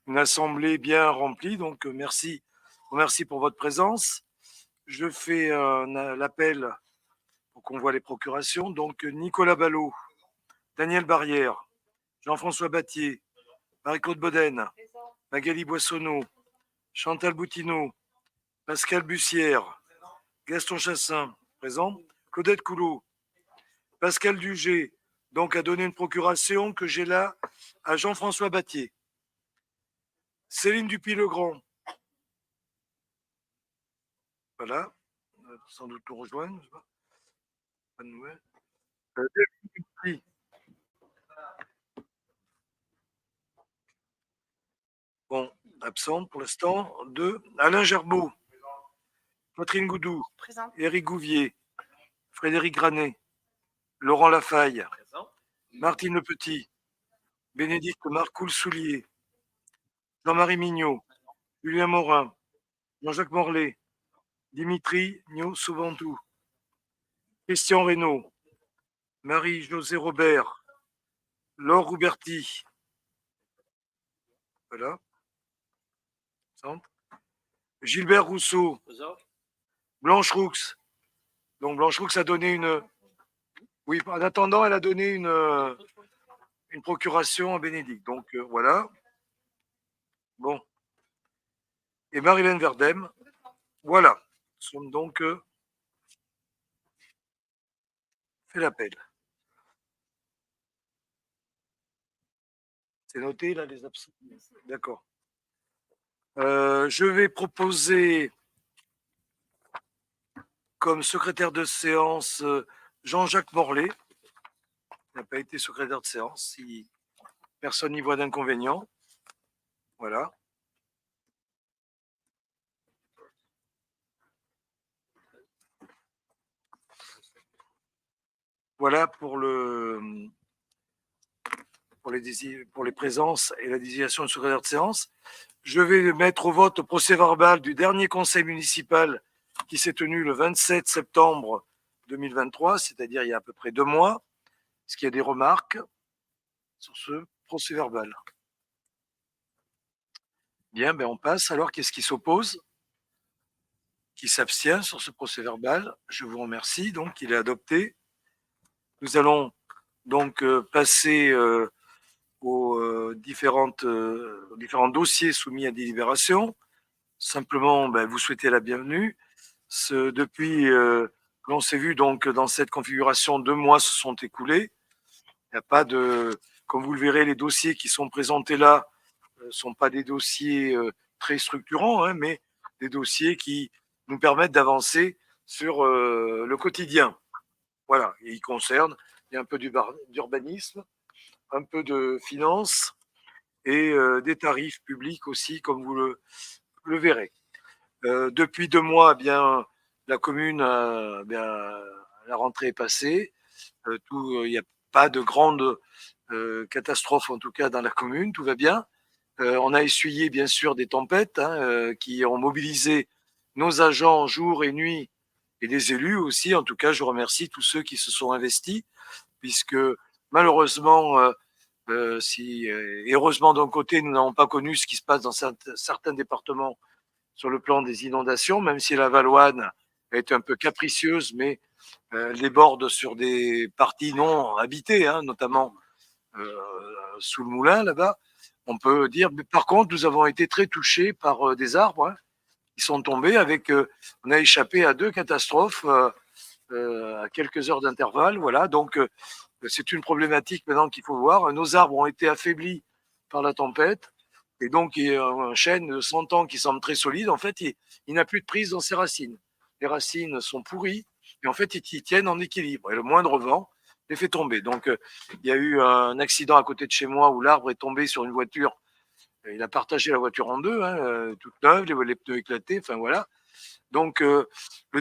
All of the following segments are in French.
une assemblée bien remplie. Donc, merci pour votre présence. Je fais l'appel pour qu'on voit les procurations. Donc, Nicolas Ballot, Daniel Barrière, Jean-François Battier, Marie-Claude Boden, Magali Boissonneau, Chantal Boutineau, Pascal Bussière, Gaston Chassin, présent, Claudette Coulot, Pascal Dugé, donc a donné une procuration que j'ai là à Jean-François Battier. Céline Dupuis-Legrand, voilà, sans doute nous rejoindre. Pas de nouvelles. Bon, absente pour l'instant. De Alain Gerbeau, Catherine Goudou, Éric Gouvier, Frédéric Granet, Laurent Lafaille, Martine Le Petit, Bénédicte Marcoul-Soulier, Jean-Marie Mignot, Julien Morin, Jean-Jacques Morlet, Dimitri Nio-Souventou, Christian Reynaud, Marie-Josée Robert, Laure Rouberti, voilà, Gilbert Rousseau, Blanche Roux. Donc Blanche Roux a donné une. Oui, en attendant, elle a donné une procuration à Bénédicte. Donc voilà. Bon. Et Marilène Verdem. Voilà. Nous sommes donc fait l'appel. C'est noté là les absents. D'accord. Je vais proposer comme secrétaire de séance Jean-Jacques Morlet. Il n'a pas été secrétaire de séance. Si personne n'y voit d'inconvénient. Voilà. Voilà pour les présences et la désignation de secrétaire de séance. Je vais mettre au vote le procès-verbal du dernier conseil municipal qui s'est tenu le 27 septembre 2023, c'est-à-dire il y a à peu près 2 mois. Est-ce qu'il y a des remarques sur ce procès-verbal? Bien, ben on passe. Alors, qu'est-ce qui s'oppose? Qui s'abstient sur ce procès-verbal? Je vous remercie. Donc, il est adopté. Nous allons donc passer aux différents dossiers soumis à délibération. Simplement, ben, vous souhaitez la bienvenue. Depuis l'on s'est vu donc dans cette configuration, 2 mois se sont écoulés. Il n'y a pas de, comme vous le verrez, les dossiers qui sont présentés là ne sont pas des dossiers très structurants, hein, mais des dossiers qui nous permettent d'avancer sur le quotidien. Voilà, et ils concernent, il y a un peu d'urbanisme, un peu de finance et des tarifs publics aussi, comme vous le verrez. Depuis 2 mois, eh bien, la commune, la rentrée est passée. Il n'y a pas de grande catastrophe, en tout cas dans la commune, tout va bien. On a essuyé bien sûr des tempêtes qui ont mobilisé nos agents jour et nuit et les élus aussi. En tout cas, je remercie tous ceux qui se sont investis, puisque malheureusement, et heureusement d'un côté, nous n'avons pas connu ce qui se passe dans certains départements sur le plan des inondations, même si la Valouane est un peu capricieuse, mais déborde sur des parties non habitées, hein, notamment sous le moulin là-bas. On peut dire, mais par contre, nous avons été très touchés par des arbres hein, qui sont tombés. On a échappé à 2 catastrophes à quelques heures d'intervalle. Voilà, donc c'est une problématique maintenant qu'il faut voir. Nos arbres ont été affaiblis par la tempête. Et donc, il y a un chêne de 100 ans qui semble très solide. En fait, il n'a plus de prise dans ses racines. Les racines sont pourries et en fait, ils tiennent en équilibre. Et le moindre vent les fait tomber. Donc, il y a eu un accident à côté de chez moi où l'arbre est tombé sur une voiture. Il a partagé la voiture en deux, hein, toute neuve, les pneus éclatés. Enfin, voilà. Donc, le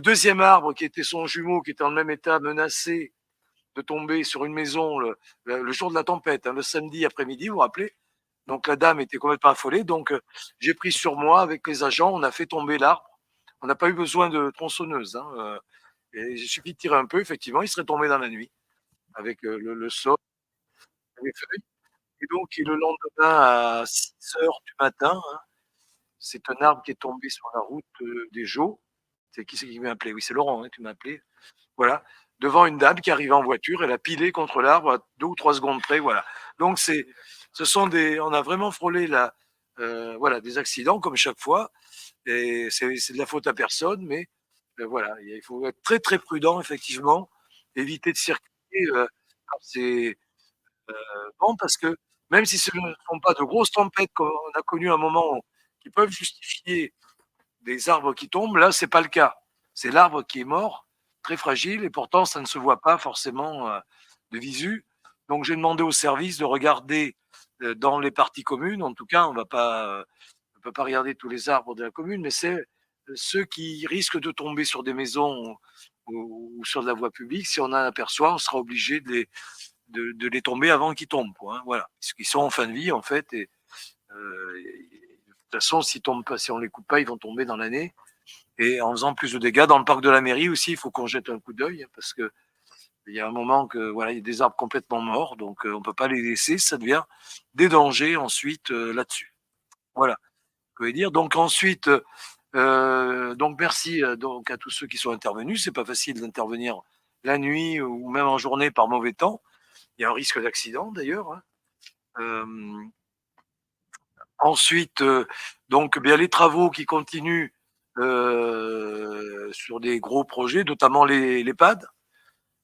deuxième arbre, qui était son jumeau, qui était dans le même état, menacé de tomber sur une maison le jour de la tempête, hein, le samedi après-midi, vous vous rappelez. Donc la dame était complètement affolée. Donc j'ai pris sur moi avec les agents, on a fait tomber l'arbre. On n'a pas eu besoin de tronçonneuse. Hein, et il suffit de tirer un peu, effectivement, il serait tombé dans la nuit avec le sol, les feuilles. et donc et le lendemain à 6 heures du matin, hein, c'est un arbre qui est tombé sur la route, des Geaux. C'est qui c'est qui m'a appelé? Oui, c'est Laurent, hein, tu m'as appelé. Voilà, devant une dame qui arrivait en voiture, elle a pilé contre l'arbre à 2 ou 3 secondes près, voilà. Donc ce sont des on a vraiment frôlé la voilà, des accidents comme chaque fois et c'est de la faute à personne, mais voilà, il faut être très, très prudent effectivement, éviter de circuler, quand c'est, bon parce que même si ce ne sont pas de grosses tempêtes comme on a connu un moment qui peuvent justifier des arbres qui tombent, là, c'est pas le cas. C'est l'arbre qui est mort, très fragile, et pourtant ça ne se voit pas forcément de visu. Donc j'ai demandé au service de regarder dans les parties communes. En tout cas, on peut pas regarder tous les arbres de la commune, mais c'est ceux qui risquent de tomber sur des maisons ou sur de la voie publique. Si on en aperçoit, on sera obligé de les tomber avant qu'ils tombent, quoi, hein, voilà, parce qu'ils sont en fin de vie en fait. Et de toute façon, s'ils tombent pas, si on les coupe pas, ils vont tomber dans l'année. Et en faisant plus de dégâts dans le parc de la mairie aussi, il faut qu'on jette un coup d'œil, hein, parce que il y a un moment que voilà, il y a des arbres complètement morts, donc on peut pas les laisser, ça devient des dangers ensuite là-dessus. Voilà, je voulais dire. Donc ensuite, donc merci donc à tous ceux qui sont intervenus. C'est pas facile d'intervenir la nuit ou même en journée par mauvais temps. Il y a un risque d'accident d'ailleurs, hein. Euh, Ensuite, donc bien les travaux qui continuent sur des gros projets, notamment les l'EHPAD.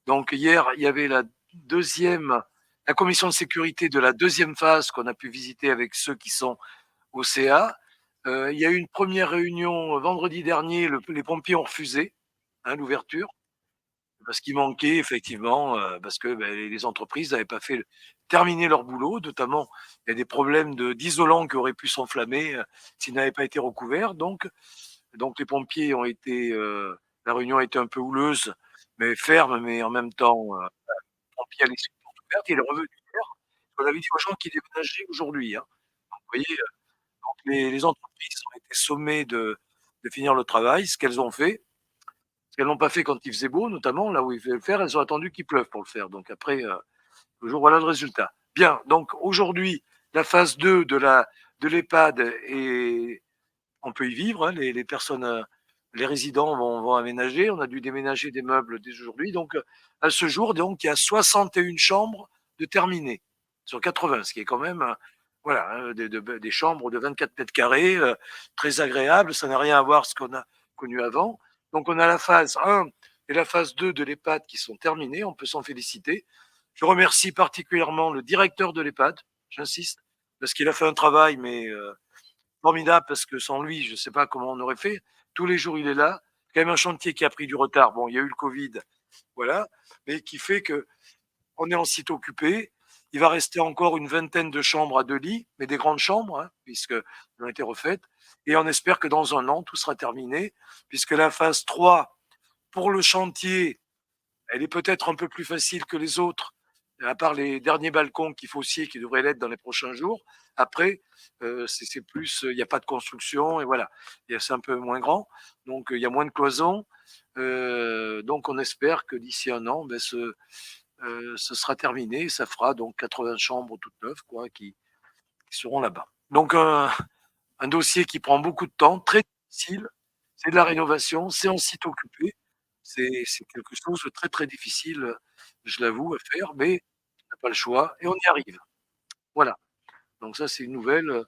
Donc hier, il y avait deuxième, la commission de sécurité de la deuxième phase qu'on a pu visiter avec ceux qui sont au CA. Il y a eu une première réunion vendredi dernier, les pompiers ont refusé, hein, l'ouverture. Parce qu'il manquait effectivement, parce que ben, les entreprises n'avaient pas fait terminer leur boulot, notamment il y a des problèmes d'isolants qui auraient pu s'enflammer s'ils n'avaient pas été recouverts. Donc les pompiers ont été, la réunion a été un peu houleuse, mais ferme, mais en même temps, le pompier a laissé une porte ouverte, il est revenu hier. On avait dit aux gens qu'ils déménageaient aujourd'hui, hein. Donc, vous voyez, donc les entreprises ont été sommées de finir le travail, ce qu'elles ont fait. Ce qu'elles n'ont pas fait quand il faisait beau, notamment là où il fallait le faire, elles ont attendu qu'il pleuve pour le faire. Donc après, toujours voilà le résultat. Bien, donc aujourd'hui, la phase 2 de l'EHPAD et on peut y vivre, hein, les personnes, les résidents vont aménager. On a dû déménager des meubles dès aujourd'hui. Donc à ce jour, donc, il y a 61 chambres de terminées sur 80, ce qui est quand même voilà, hein, des chambres de 24 mètres carrés, très agréables. Ça n'a rien à voir avec ce qu'on a connu avant. Donc on a la phase 1 et la phase 2 de l'EHPAD qui sont terminées. On peut s'en féliciter. Je remercie particulièrement le directeur de l'EHPAD, j'insiste, parce qu'il a fait un travail, mais formidable, parce que sans lui, je ne sais pas comment on aurait fait. Tous les jours, il est là. C'est quand même un chantier qui a pris du retard. Bon, il y a eu le Covid, voilà, mais qui fait que on est en site occupé. Il va rester encore une vingtaine de chambres à 2 lits, mais des grandes chambres, hein, puisqu'elles ont été refaites. Et on espère que dans un an, tout sera terminé, puisque la phase 3 pour le chantier, elle est peut-être un peu plus facile que les autres, à part les derniers balcons qu'il faut scier, qui devraient l'être dans les prochains jours. Après, c'est plus, il n'y a pas de construction, et voilà. C'est un peu moins grand, donc il y a moins de cloisons. Donc on espère que d'ici un an, ben, ce sera terminé. Ça fera donc 80 chambres toutes neuves, quoi, qui seront là-bas. Donc un dossier qui prend beaucoup de temps, très difficile. C'est de la rénovation, c'est en site occupé. C'est quelque chose de très, très difficile, je l'avoue, à faire, mais on n'a pas le choix et on y arrive. Voilà. Donc ça, c'est une nouvelle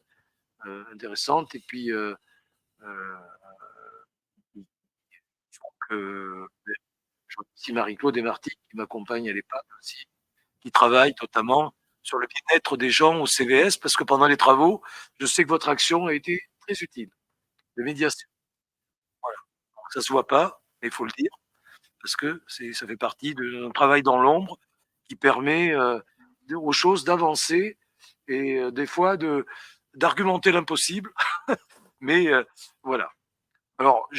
intéressante. Et puis, je remercie Marie-Claude et Martine qui m'accompagnent à l'EHPAD aussi, qui travaillent notamment sur le bien-être des gens au CVS, parce que pendant les travaux, je sais que votre action a été très utile, de médiation. Voilà. Donc ça se voit pas, mais il faut le dire, parce que ça fait partie d'un travail dans l'ombre qui permet aux choses d'avancer et des fois d'argumenter l'impossible. Mais voilà. Alors,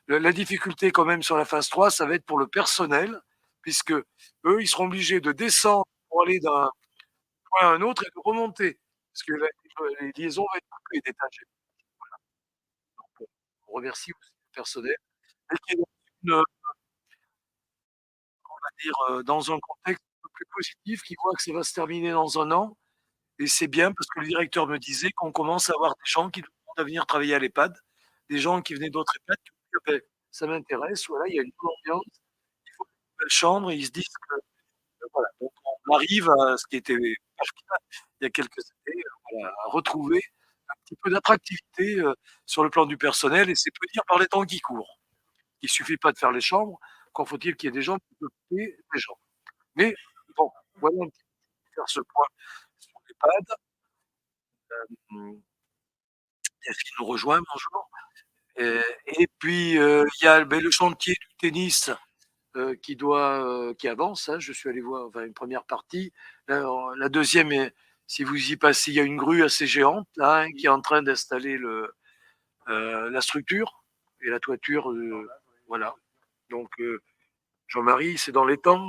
la difficulté quand même sur la phase 3, ça va être pour le personnel, puisque eux, ils seront obligés de descendre pour aller d'un point à un autre et de remonter, parce que les liaisons vont être coupées d'étages. On remercie aussi le personnel, et qui est dans on va dire, dans un contexte un peu plus positif, qui voit que ça va se terminer dans un an. Et c'est bien parce que le directeur me disait qu'on commence à avoir des gens qui demandent à venir travailler à l'EHPAD, des gens qui venaient d'autres EHPAD qui ont dit: «Ah beh, ça m'intéresse, voilà, il y a une bonne ambiance, il faut une belle chambre» et ils se disent que, voilà, donc on arrive à ce qui était pas le cas il y a quelques années, voilà, à retrouver un petit peu d'attractivité, sur le plan du personnel et c'est peu dire par les temps qui courent. Il suffit pas de faire les chambres, encore faut-il qu'il y ait des gens pour s'occuper des gens. Mais bon, voilà un petit peu faire ce point sur l'EHPAD. Mmh, est-ce qu'il nous rejoint? Bonjour. Et puis, il y a, beh, le chantier du tennis, qui avance, hein. Je suis allé voir, enfin, une première partie. La 2e est si vous y passez, il y a une grue assez géante là, hein, qui est en train d'installer la structure et la toiture, voilà. Donc, Jean-Marie, c'est dans les temps,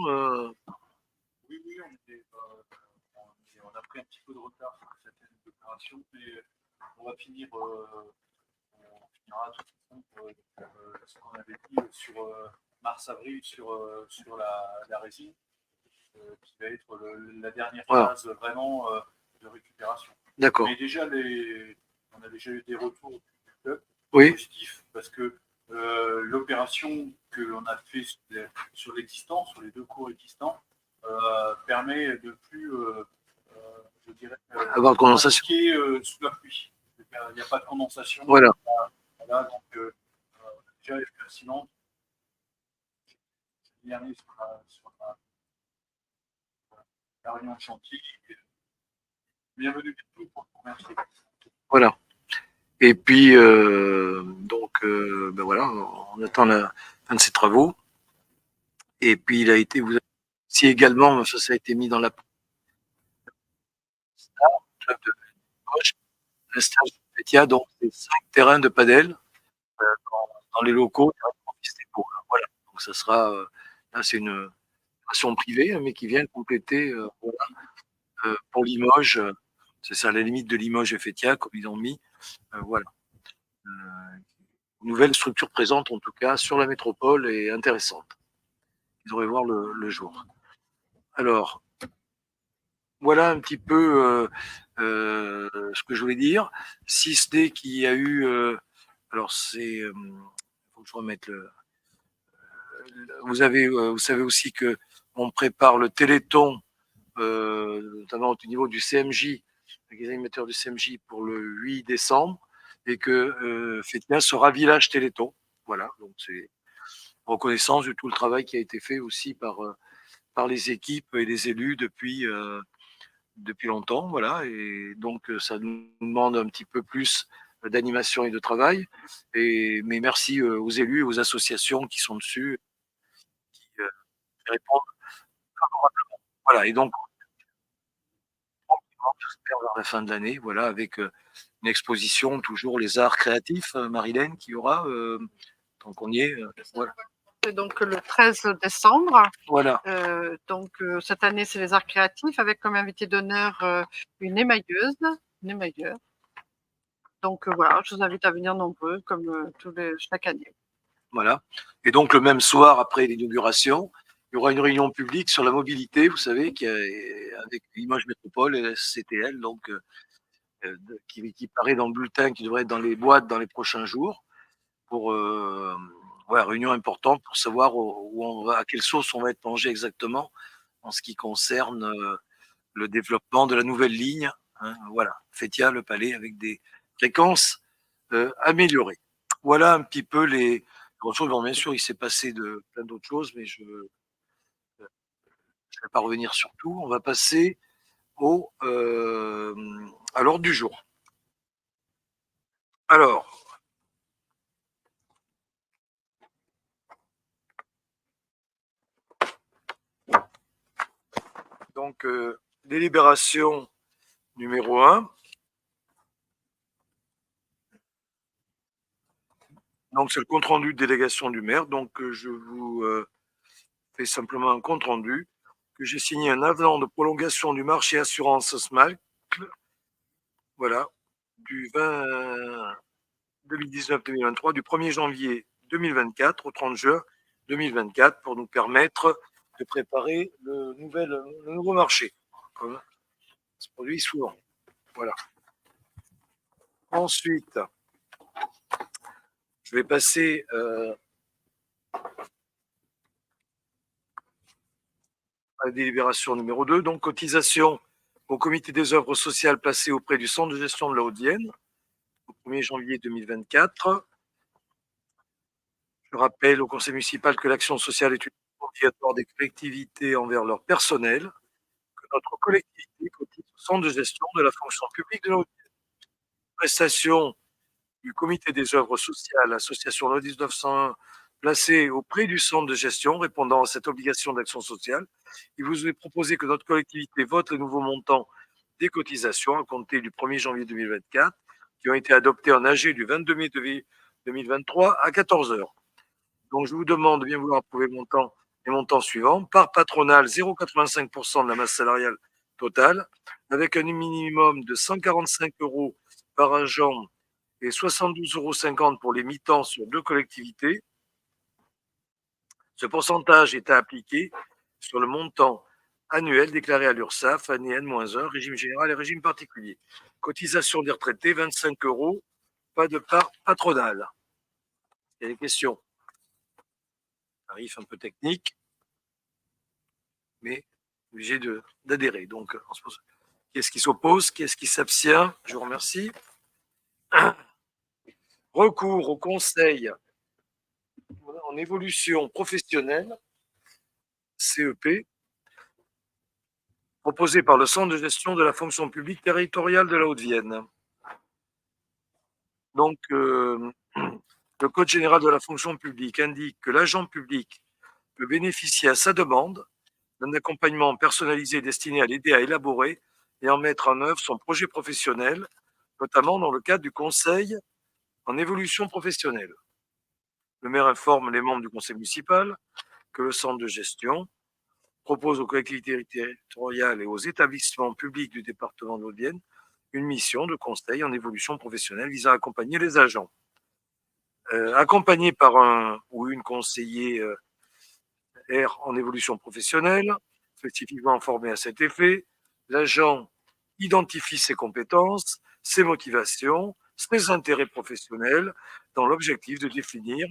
Oui, oui, on a pris un petit peu de retard sur certaines opérations, mais on va finir, on finira de toute façon ce qu'on avait dit sur mars-avril sur la résine, qui va être la dernière Voilà. phase vraiment de récupération. D'accord. Mais déjà, on a déjà eu des retours du club Oui. positifs parce que l'opération que l'on a fait sur l'existant, sur les 2 cours existants, permet de plus, je dirais, Avoir de condensation. sous la pluie. Il n'y a pas de condensation. Voilà. Voilà, donc déjà, les fleurs silences, dernier sur la réunion de chantier. Bienvenue tout pour le remercier. Voilà. Et puis, donc, ben voilà, on attend la fin de ces travaux. Et puis, il a été, vous avez si également, ça a été mis dans la club de Limoges, le stage de Petia, donc c'est 5 terrains de padel dans les locaux pour, voilà. Donc ça sera, là c'est une passion privée, hein, mais qui vient compléter, voilà, pour Limoges, c'est ça, la limite de Limoges et Fétia, comme ils ont mis, voilà. Nouvelle structure présente en tout cas sur la métropole et intéressante. Ils devraient voir le jour. Alors, voilà un petit peu ce que je voulais dire, si ce n'est qu'il y a eu, alors c'est, faut que je remette vous savez aussi que on prépare le Téléthon, notamment au niveau du CMJ, les animateurs du CMJ pour le 8 décembre, et que Fétia sera village Téléthon. Voilà, donc c'est reconnaissance de tout le travail qui a été fait aussi par les équipes et les élus depuis longtemps, voilà. Et donc ça nous demande un petit peu plus d'animation et de travail. Mais merci aux élus et aux associations qui sont dessus, qui répondent favorablement. Voilà. Et donc j'espère vers la fin de l'année, voilà, avec une exposition toujours les arts créatifs, Marilène, qui y aura, tant qu'on y est, voilà. C'est donc le 13 décembre. Voilà. Donc cette année, c'est les arts créatifs avec comme invité d'honneur une émailleuse, une émailleur. Donc voilà, je vous invite à venir nombreux comme chaque année. Voilà. Et donc le même soir, après l'inauguration, il y aura une réunion publique sur la mobilité, vous savez, avec Limoges Métropole et la CTL, donc qui paraît dans le bulletin, qui devrait être dans les boîtes dans les prochains jours, pour voilà, réunion importante pour savoir où on va, à quelle sauce on va être mangé exactement en ce qui concerne le développement de la nouvelle ligne. Hein, voilà, Fétia, le Palais, avec des fréquences améliorées. Voilà un petit peu les choses. Bon, bien sûr, il s'est passé plein d'autres choses, mais je ne vais pas revenir sur tout. On va passer à l'ordre du jour. Alors, donc, délibération numéro 1. Donc, c'est le compte rendu de délégation du maire. Donc, je vous fais simplement un compte rendu que j'ai signé un avenant de prolongation du marché assurance SMAC, voilà, du 2019-2023, du 1er janvier 2024 au 30 juin 2024, pour nous permettre de préparer le nouveau marché. Comme ça se produit souvent. Voilà. Ensuite, je vais passer à la délibération numéro 2, donc cotisation au comité des œuvres sociales placé auprès du centre de gestion de la Haute-Vienne au 1er janvier 2024. Je rappelle au conseil municipal que l'action sociale est une obligatoire des collectivités envers leur personnel, que notre collectivité cotise au centre de gestion de la fonction publique de la Haute-Vienne. Prestation du comité des œuvres sociales, association loi 1901, placée auprès du centre de gestion répondant à cette obligation d'action sociale. Il vous est proposé que notre collectivité vote les nouveaux montants des cotisations à compter du 1er janvier 2024, qui ont été adoptés en AG du 22 mai 2023 à 14 h. Donc, je vous demande de bien vouloir approuver les montants suivants. Part patronale, 0,85% de la masse salariale totale, avec un minimum de 145 € par agent et 72,50 € pour les mi-temps sur 2 collectivités. Ce pourcentage est à appliquer sur le montant annuel déclaré à l'URSSAF, année N-1, régime général et régime particulier. Cotisation des retraités, 25 €, pas de part patronale. Il y a des questions. Tarif un peu technique, mais obligé d'adhérer. Donc, qu'est-ce qui s'oppose? Qu'est-ce qui s'abstient? Je vous remercie. Recours au conseil en évolution professionnelle, CEP, proposé par le Centre de gestion de la fonction publique territoriale de la Haute-Vienne. Donc, le Code général de la fonction publique indique que l'agent public peut bénéficier à sa demande d'un accompagnement personnalisé destiné à l'aider à élaborer et en mettre en œuvre son projet professionnel, notamment dans le cadre du conseil en évolution professionnelle. Le maire informe les membres du conseil municipal que le centre de gestion propose aux collectivités territoriales et aux établissements publics du département de l'Haute-Vienne une mission de conseil en évolution professionnelle visant à accompagner les agents. Accompagné par un ou une conseiller en évolution professionnelle, spécifiquement formé à cet effet, l'agent identifie ses compétences, ses motivations, ses intérêts professionnels dans l'objectif de définir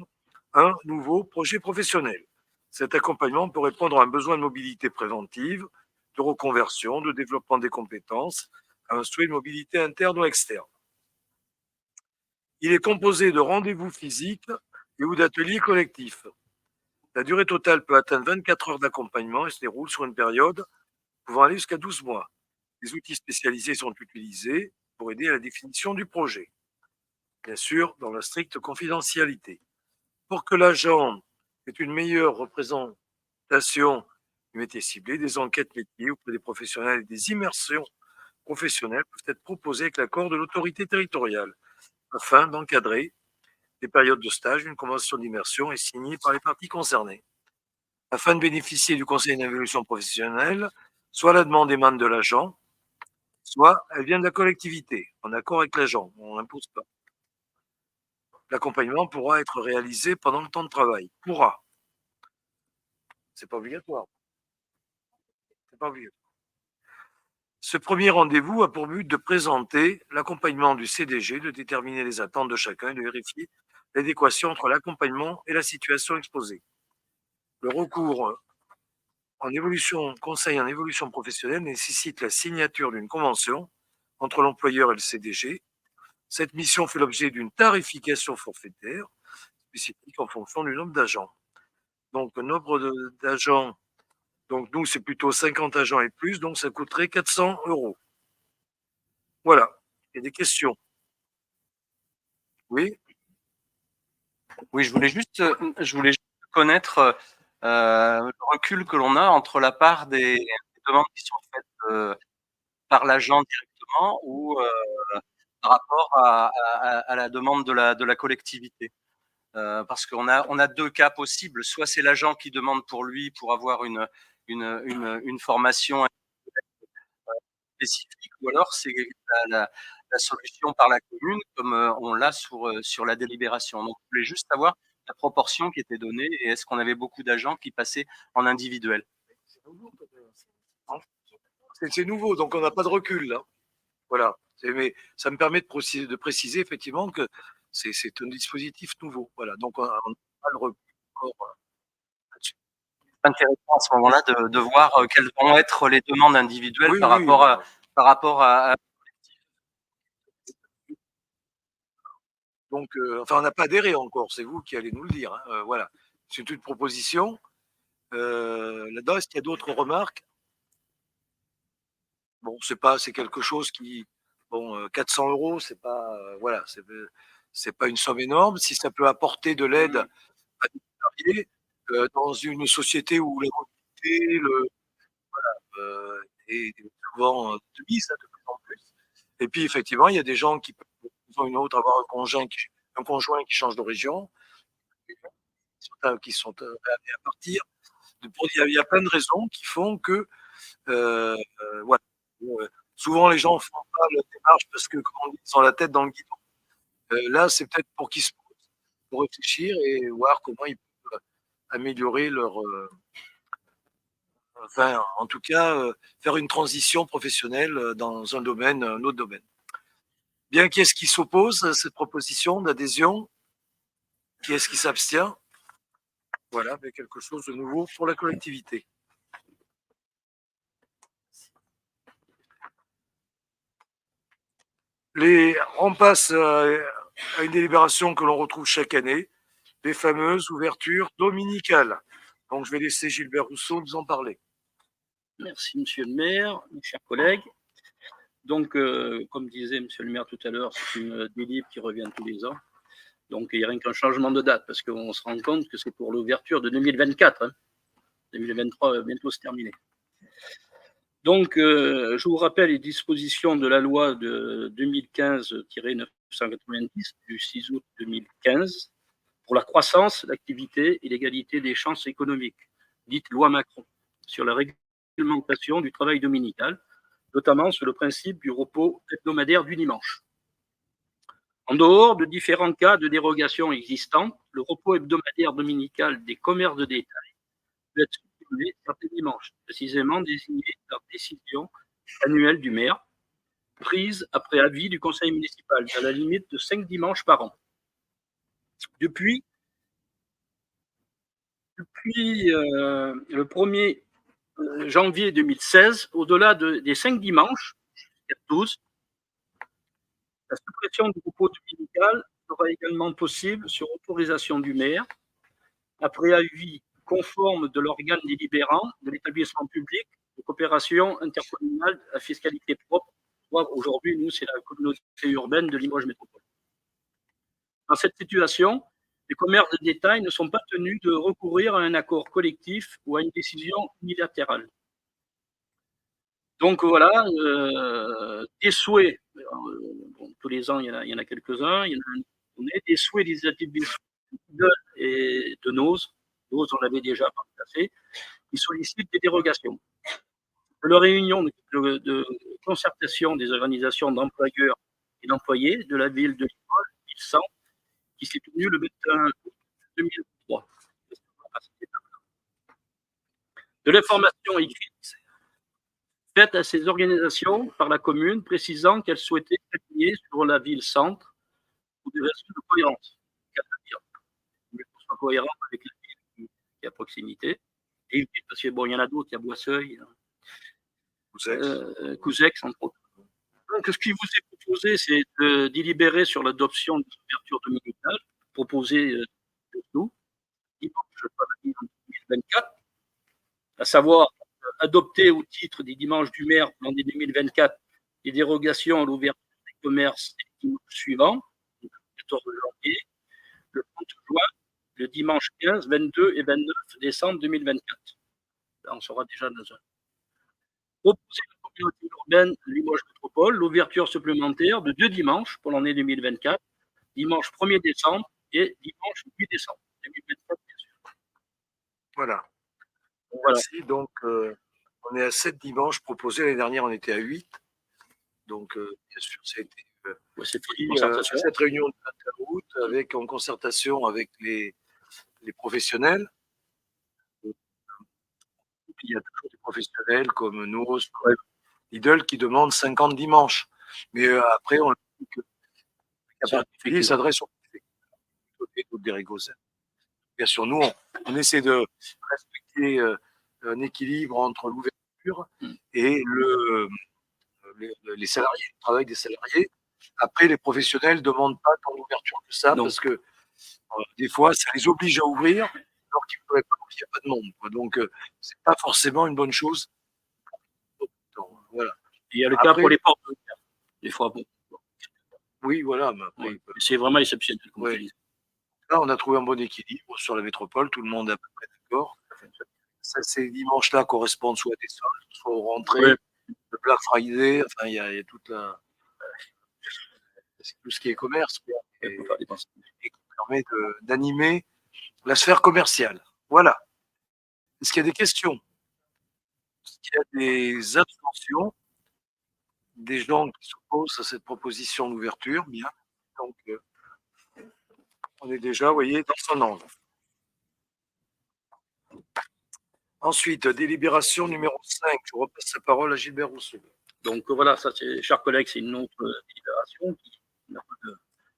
un nouveau projet professionnel. Cet accompagnement peut répondre à un besoin de mobilité préventive, de reconversion, de développement des compétences, à un souhait de mobilité interne ou externe. Il est composé de rendez-vous physiques et ou d'ateliers collectifs. La durée totale peut atteindre 24 heures d'accompagnement et se déroule sur une période pouvant aller jusqu'à 12 mois. Les outils spécialisés sont utilisés pour aider à la définition du projet, bien sûr dans la stricte confidentialité. Pour que l'agent ait une meilleure représentation du métier ciblé, des enquêtes métiers auprès des professionnels et des immersions professionnelles peuvent être proposées avec l'accord de l'autorité territoriale afin d'encadrer les périodes de stage. Une convention d'immersion est signée par les parties concernées. Afin de bénéficier du conseil d'évolution professionnelle, soit la demande émane de l'agent, soit elle vient de la collectivité, en accord avec l'agent, on n'impose pas. L'accompagnement pourra être réalisé pendant le temps de travail. Pourra. C'est pas obligatoire. C'est pas obligatoire. Ce premier rendez-vous a pour but de présenter l'accompagnement du CDG, de déterminer les attentes de chacun et de vérifier l'adéquation entre l'accompagnement et la situation exposée. Le recours en évolution, conseil en évolution professionnelle nécessite la signature d'une convention entre l'employeur et le CDG. Cette mission fait l'objet d'une tarification forfaitaire spécifique en fonction du nombre d'agents. Donc, le nombre d'agents, donc nous, c'est plutôt 50 agents et plus, donc ça coûterait 400 €. Voilà. Il y a des questions? Oui. Oui, je voulais juste connaître le recul que l'on a entre la part des demandes qui sont faites par l'agent directement ou par rapport à la demande de la collectivité. Parce qu'on a deux cas possibles. Soit c'est l'agent qui demande pour lui pour avoir une formation spécifique, ou alors c'est la solution par la commune, comme on l'a sur la délibération. Donc, je voulais juste savoir la proportion qui était donnée et est-ce qu'on avait beaucoup d'agents qui passaient en individuel. C'est nouveau, donc on n'a pas de recul là. Voilà. Mais ça me permet de préciser effectivement que c'est un dispositif nouveau. Voilà. Donc, on n'a pas le recul encore là-dessus. C'est intéressant à ce moment-là de voir quelles vont être les demandes individuelles Oui, par oui, rapport à. donc, enfin, on n'a pas adhéré encore. C'est vous qui allez nous le dire. Hein. Voilà. C'est une proposition. Là-dedans, est-ce qu'il y a d'autres remarques? Bon, c'est quelque chose qui, bon, 400 €, c'est pas, voilà, c'est pas une somme énorme. Si ça peut apporter de l'aide à des salariés dans une société où la mobilité est souvent de mise, hein, de plus en plus. Et puis, effectivement, il y a des gens qui peuvent, de façon ou une autre, avoir un conjoint qui change de région, qui sont amenés à partir. Il y a plein de raisons qui font que voilà. Souvent, les gens font pas la démarche parce que, comme on dit, ils ont la tête dans le guidon. Là, c'est peut-être pour qu'ils se posent, pour réfléchir et voir comment ils peuvent améliorer enfin, en tout cas, faire une transition professionnelle dans un autre domaine. Bien, qui est-ce qui s'oppose à cette proposition d'adhésion? Qui est-ce qui s'abstient? Voilà, mais quelque chose de nouveau pour la collectivité. On passe à une délibération que l'on retrouve chaque année, les fameuses ouvertures dominicales. Donc, je vais laisser Gilbert Rousseau nous en parler. Merci, monsieur le maire, mes chers collègues. Donc, comme disait monsieur le maire tout à l'heure, c'est une délib qui revient tous les ans. Donc, il n'y a rien qu'un changement de date, parce qu'on se rend compte que c'est pour l'ouverture de 2024. 2023 bientôt se terminer. Donc, je vous rappelle les dispositions de la loi de 2015-990 du 6 août 2015 pour la croissance, l'activité et l'égalité des chances économiques, dite loi Macron, sur la réglementation du travail dominical, notamment sur le principe du repos hebdomadaire du dimanche. En dehors de différents cas de dérogation existants, le repos hebdomadaire dominical des commerces de détail peut être supprimé certains dimanches, précisément désignés par décision annuelle du maire, prise après avis du conseil municipal, à la limite de 5 dimanches par an. Depuis le 1er janvier 2016, au-delà des 5 dimanches, jusqu'à 12, la suppression du repos dominical sera également possible sur autorisation du maire, après avis conforme de l'organe délibérant de l'établissement public de coopération intercommunale à fiscalité propre. Aujourd'hui, nous, c'est la communauté urbaine de Limoges Métropole. Dans cette situation, les commerces de détail ne sont pas tenus de recourir à un accord collectif ou à une décision unilatérale. Donc voilà, des souhaits, bon, tous les ans il y en a quelques-uns, il y en a des souhaits des établissements et de NOS, on l'avait déjà par le passé, qui sollicitent des dérogations. De la réunion de concertation des organisations d'employeurs et d'employés de la ville de Limoges, ville centre, qui s'est tenue le 21 août 2003. De l'information écrite faite à ces organisations par la commune, précisant qu'elle souhaitait s'appuyer sur la ville centre pour des raisons de cohérence. Mais qu'on soit cohérent avec la ville qui est à proximité. Et parce que bon, il y en a d'autres, il y a Boisseuil, Couzex, entre autres. Donc, ce qui vous est proposé, c'est de délibérer sur l'adoption de l'ouverture dominicale, proposée de nous, dimanche 2024, à savoir adopter au titre des dimanches du maire l'année 2024 les dérogations à l'ouverture des commerces les dimanches suivants, le 14 janvier, le 30 juin, le dimanche 15, 22 et 29 décembre 2024. Là, on sera déjà dans un. Proposer à la communauté urbaine Limoges Métropole l'ouverture supplémentaire de 2 dimanches pour l'année 2024, dimanche 1er décembre et dimanche 8 décembre 2024, bien sûr. Voilà. Merci. Donc, on est à 7 dimanches proposés. L'année dernière, on était à 8. Donc, bien sûr, ça a été cette réunion de 21 août en concertation avec les professionnels. Il y a toujours des professionnels comme nous, comme Lidl, qui demandent 50 dimanches. Mais après, on dit que le cas particulier s'adresse aux préfets d'Hérigosen. Bien sûr, nous, on essaie de respecter un équilibre entre l'ouverture et les salariés, le travail des salariés. Après, les professionnels ne demandent pas tant d'ouverture que ça, Non. parce que des fois, ça les oblige à ouvrir alors qu'ils ne pourraient pas, il n'y a pas de monde, quoi. Donc, c'est pas forcément une bonne chose. Voilà. Il y a le cas pour les portes, des fois. Bon. Oui, voilà. Mais après, Ouais. C'est vraiment exceptionnel, comme ouais. tu dis. Là, on a trouvé un bon équilibre sur la métropole, tout le monde est à peu près d'accord. Ces dimanches-là correspondent soit à des soldes, soit aux rentrées, Ouais. le Black Friday, enfin, il y a toute tout ce qui est commerce, quoi, et qui permet d'animer la sphère commerciale. Voilà. Est-ce qu'il y a des questions? Est-ce qu'il y a des abstentions? Des gens qui s'opposent à cette proposition d'ouverture? Bien. Donc, on est déjà, vous voyez, dans son angle. Ensuite, délibération numéro 5. Je repasse la parole à Gilbert Rousseau. Donc voilà, ça, chers collègues, c'est une autre délibération qui n'a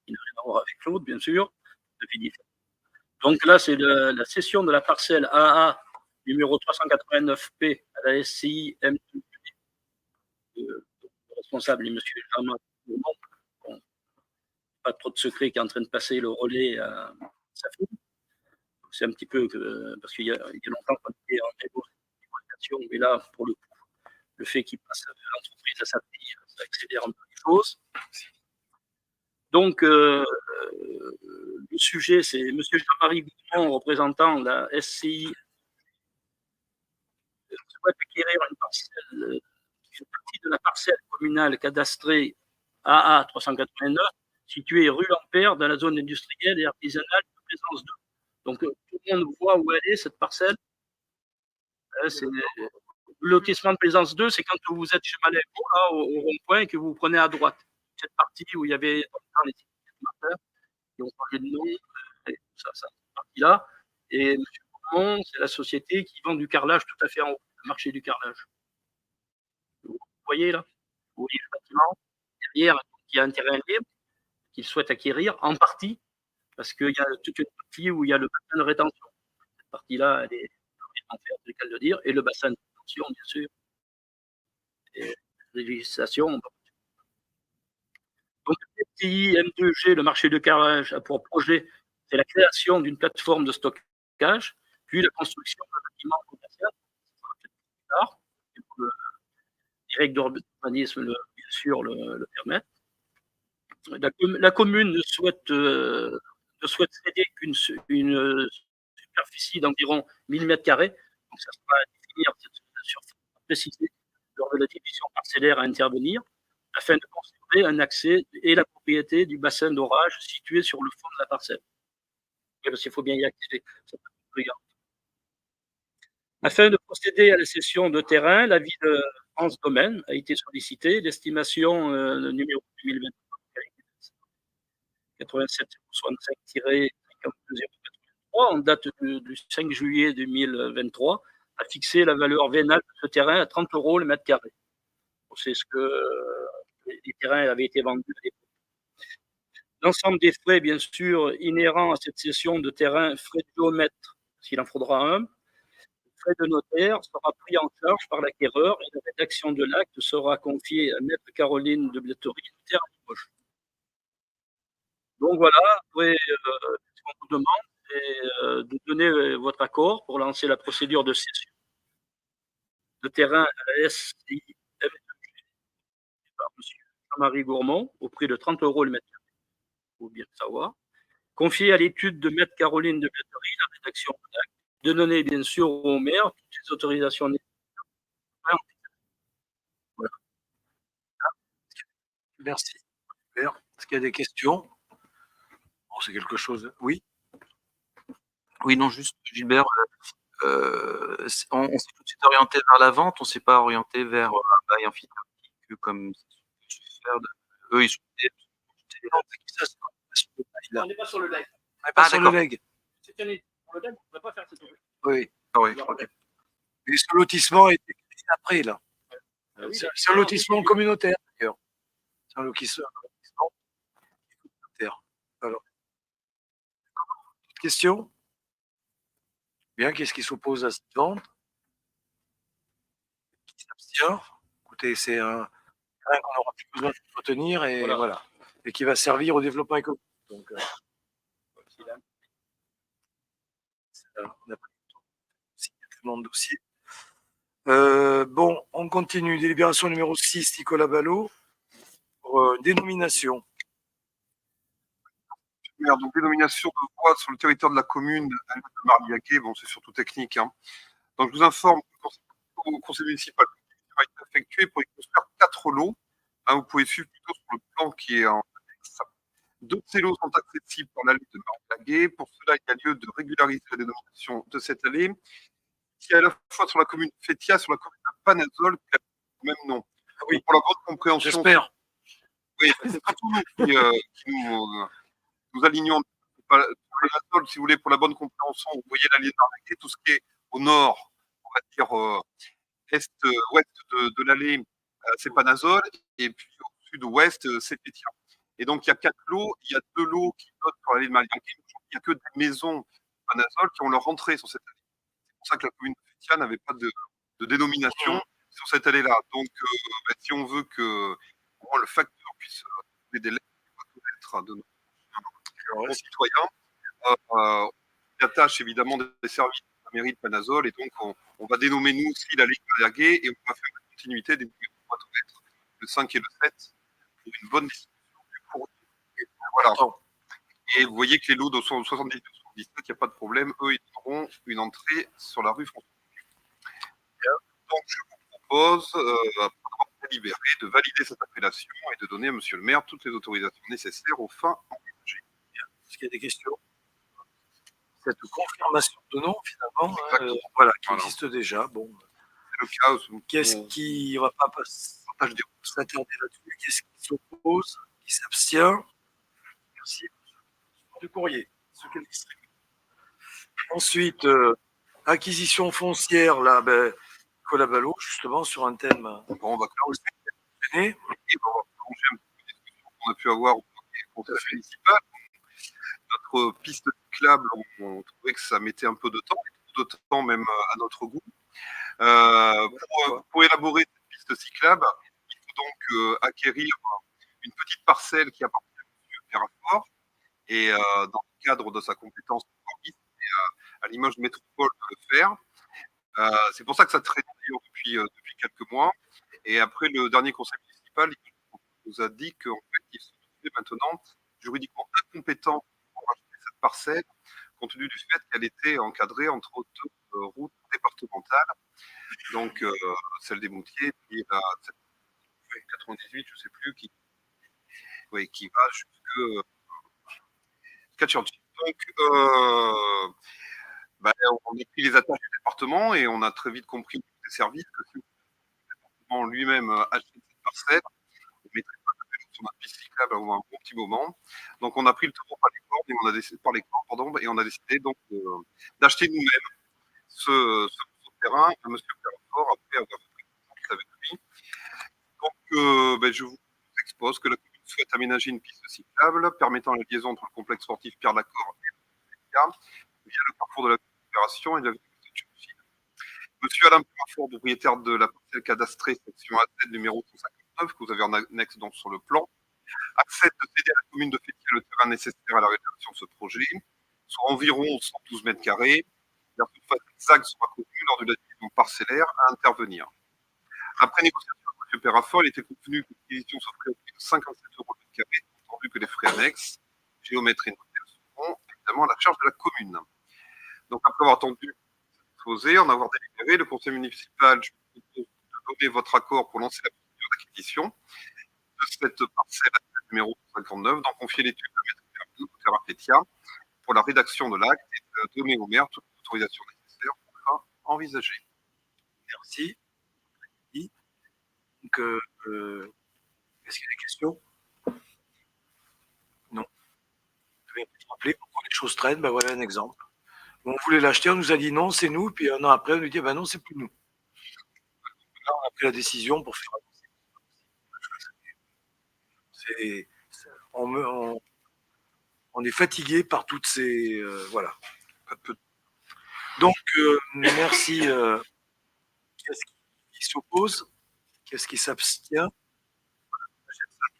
rien à voir avec l'autre, bien sûr. Donc là, c'est la cession de la parcelle AA numéro 389P à la SCI M2. Le responsable est M. Jean-Marc Gourmand. Bon, pas trop de secret qui est en train de passer le relais à sa fille. C'est un petit peu parce qu'il y a longtemps qu'on était en négociation, mais là, pour le coup, le fait qu'il passe l'entreprise à sa fille, ça accélère un peu les choses. Donc, le sujet, c'est M. Jean-Marie Gourmand, représentant la SCI, souhaite acquérir une parcelle qui fait partie de la parcelle communale cadastrée AA 389, située rue Ampère, dans la zone industrielle et artisanale de Plaisance 2. Donc, tout le monde voit où elle est, cette parcelle. C'est le lotissement de Plaisance 2, c'est quand vous êtes chez Maléco, là, au rond-point, et que vous prenez à droite. Cette partie où il y avait les marqueurs qui ont changé de nom, et ça, cette partie-là. Et M. Gourmand, c'est la société qui vend du carrelage tout à fait en haut, le marché du carrelage. Vous voyez là, vous voyez le bâtiment. Derrière, il y a un terrain libre qu'il souhaite acquérir en partie, parce qu'il y a toute une partie où il y a le bassin de rétention. Cette partie-là, elle est en fer, c'est le cas de le dire, et le bassin de rétention, bien sûr. Et la législation. Donc, le PTI M2G, le marché de carrelage, a pour projet, c'est la création d'une plateforme de stockage, puis la construction d'un bâtiment commercial. Les règles d'urbanisme, bien sûr, le permettent. La commune ne souhaite céder qu'une superficie d'environ 1000 m². Donc, ça sera à définir cette surface précisée lors de la division parcellaire à intervenir, afin de conserver un accès et la propriété du bassin d'orage situé sur le fond de la parcelle. Parce qu'il faut bien y accéder. Afin de procéder à la cession de terrain, l'avis de France Domaine a été sollicité. L'estimation numéro 2023 8765-52 en date du 5 juillet 2023 a fixé la valeur vénale de ce terrain à 30 € le mètre carré. C'est ce que les terrains avaient été vendus à l'époque. L'ensemble des frais, bien sûr, inhérents à cette cession de terrain, frais de géomètre, s'il en faudra un, frais de notaire, sera pris en charge par l'acquéreur et la rédaction de l'acte sera confiée à Maître Caroline de Blettery, notaire à Limoges. Donc voilà, après, ce qu'on vous demande, c'est de donner votre accord pour lancer la procédure de cession de terrain à la SCI par M. Jean-Marie Gourmand au prix de 30 € le mètre carré. Il faut bien le savoir. Confier à l'étude de Maître Caroline de Blettery la rédaction de l'acte, de donner bien sûr au maire toutes les autorisations nécessaires. Voilà. Merci. Est-ce qu'il y a des questions? Bon, c'est quelque chose. Oui. Oui, non, juste, Gilbert, on s'est tout de suite orienté vers la vente, on ne s'est pas orienté vers un bail emphytéotique comme eux, ils sont. On n'est pas sur le leg. On n'est pas sur le leg. Cette année, sur le leg, on ne peut pas faire cette année. Oui. Ah oui, ok. Et ce lotissement a été créé après, là. Oui, C'est un lotissement communautaire, d'ailleurs. un lotissement. Alors, question? Bien, qu'est-ce qui s'oppose à cette vente? Qui s'abstient? Écoutez, c'est un terrain qu'on n'aura plus besoin de retenir et voilà. Et qui va servir au développement économique. Donc, on a pris tellement de dossiers. Bon, on continue. Délibération numéro 6, Nicolas Ballot, pour dénomination. Donc dénomination de voie sur le territoire de la commune de Marliaquet, bon c'est surtout technique. Hein. Donc je vous informe que le conseil municipal va être effectué pour y construire 4 lots. Hein, vous pouvez suivre plutôt sur le plan qui est en annexe. 2 de ces lots sont accessibles par l'allée de Marliaquet. Pour cela, il y a lieu de régulariser la dénomination de cette allée, qui est à la fois sur la commune de Fétia, sur la commune de Panazol, qui a le même nom. Oui. Pour la bonne compréhension. J'espère. Oui, c'est pas tout nous qui nous alignons. Si vous voulez, pour la bonne compréhension, vous voyez l'allée de Marliaquet, tout ce qui est au nord, on va dire est-ouest de l'allée, c'est Panazol, et puis au sud-ouest, c'est Fétia. Et donc, il y a 4 lots, il y a 2 lots qui donnent sur l'allée de Marliaquet. Il n'y a que des maisons Panazol qui ont leur entrée sur cette allée. C'est pour ça que la commune de Fétia n'avait pas de dénomination sur cette allée-là. Donc, si on veut que au moins, le facteur puisse trouver des lettres de nos citoyens, on attache évidemment des services de la mairie de Panazol, et donc on va dénommer nous aussi l'allée de Marliaquet, et on va faire la continuité des numéros de boîte aux lettres, le 5 et le 7, pour une bonne distribution du courrier. Voilà. Et vous voyez que les lots de 78 et 77, il n'y a pas de problème, eux, ils auront une entrée sur la rue François. Donc je vous propose, après avoir délibéré, de valider cette appellation et de donner à monsieur le maire toutes les autorisations nécessaires aux fins engagées. Est-ce qu'il y a des questions? Cette confirmation de nom, finalement, voilà, qui existe déjà. Bon, c'est le cas. Qu'est-ce qui, on va pas s'attarder là-dessus. Qu'est-ce qui s'oppose, qui s'abstient? Merci. Du courrier. Ce qu'elle distribue. Ensuite, acquisition foncière, là, Nicolas Ballot, justement, sur un thème. Bon, on va clore et on va prolonger un peu les discussions qu'on a pu avoir au conseil municipal. Notre piste cyclable, on trouvait que ça mettait un peu de temps, même à notre goût. Pour élaborer cette piste cyclable, il faut donc acquérir une petite parcelle qui appartient à M. Perrafort, et dans le cadre de sa compétence et à l'image de métropole de le faire. C'est pour ça que ça traîne d'ailleurs depuis quelques mois. Et après le dernier conseil municipal, il nous a dit qu'en fait, il se trouvait maintenant juridiquement incompétent pour racheter cette parcelle, compte tenu du fait qu'elle était encadrée entre deux routes départementales, donc celle des Moutiers et la 98, je ne sais plus, qui va jusqu'à Chantilly. Donc, on a pris les attaches du département et on a très vite compris des services que si le département lui-même achetait cette parcelle, on ne mettrait pas de vélo sur notre piste cyclable avant un bon petit moment. Donc on a pris le taureau par les cornes et on a décidé donc d'acheter nous-mêmes ce terrain à M. Perrefort après avoir fait contact avec lui. Donc je vous expose que la commune souhaite aménager une piste cyclable permettant la liaison entre le complexe sportif Pierre-Lacor et le via le parcours de la coopération et de la Monsieur Alain Perrefort, propriétaire de la parcelle cadastrée section A7 numéro 159, que vous avez en annexe donc sur le plan, accepte de céder à la commune de Fétier le terrain nécessaire à la réalisation de ce projet, soit environ 112 mètres carrés. La surface exacte sera connue lors de la division parcellaire à intervenir. Après négociation avec M. Perrefort, il était convenu que l'acquisition s'offrait au prix de 57 € le mètre carré, entendu que les frais annexes, géomètre et notaire, seront évidemment à la charge de la commune. Donc après avoir attendu en avoir délibéré, le conseil municipal, je vous propose de donner votre accord pour lancer la procédure d'acquisition de cette parcelle numéro 59, d'en confier l'étude à M. Fétia pour la rédaction de l'acte et de donner au maire toutes les autorisations nécessaires pour le fin envisagé. Merci. Donc, est-ce qu'il y a des questions? Non. Je vais rappeler pourquoi les choses traînent. Voilà un exemple. On voulait l'acheter, on nous a dit non, c'est nous, puis un an après, on nous dit non, c'est plus nous. Là, on a pris la décision pour faire avancer. On est fatigué par toutes ces voilà. Donc merci. Qu'est-ce qui s'oppose? Qu'est-ce qui s'abstient?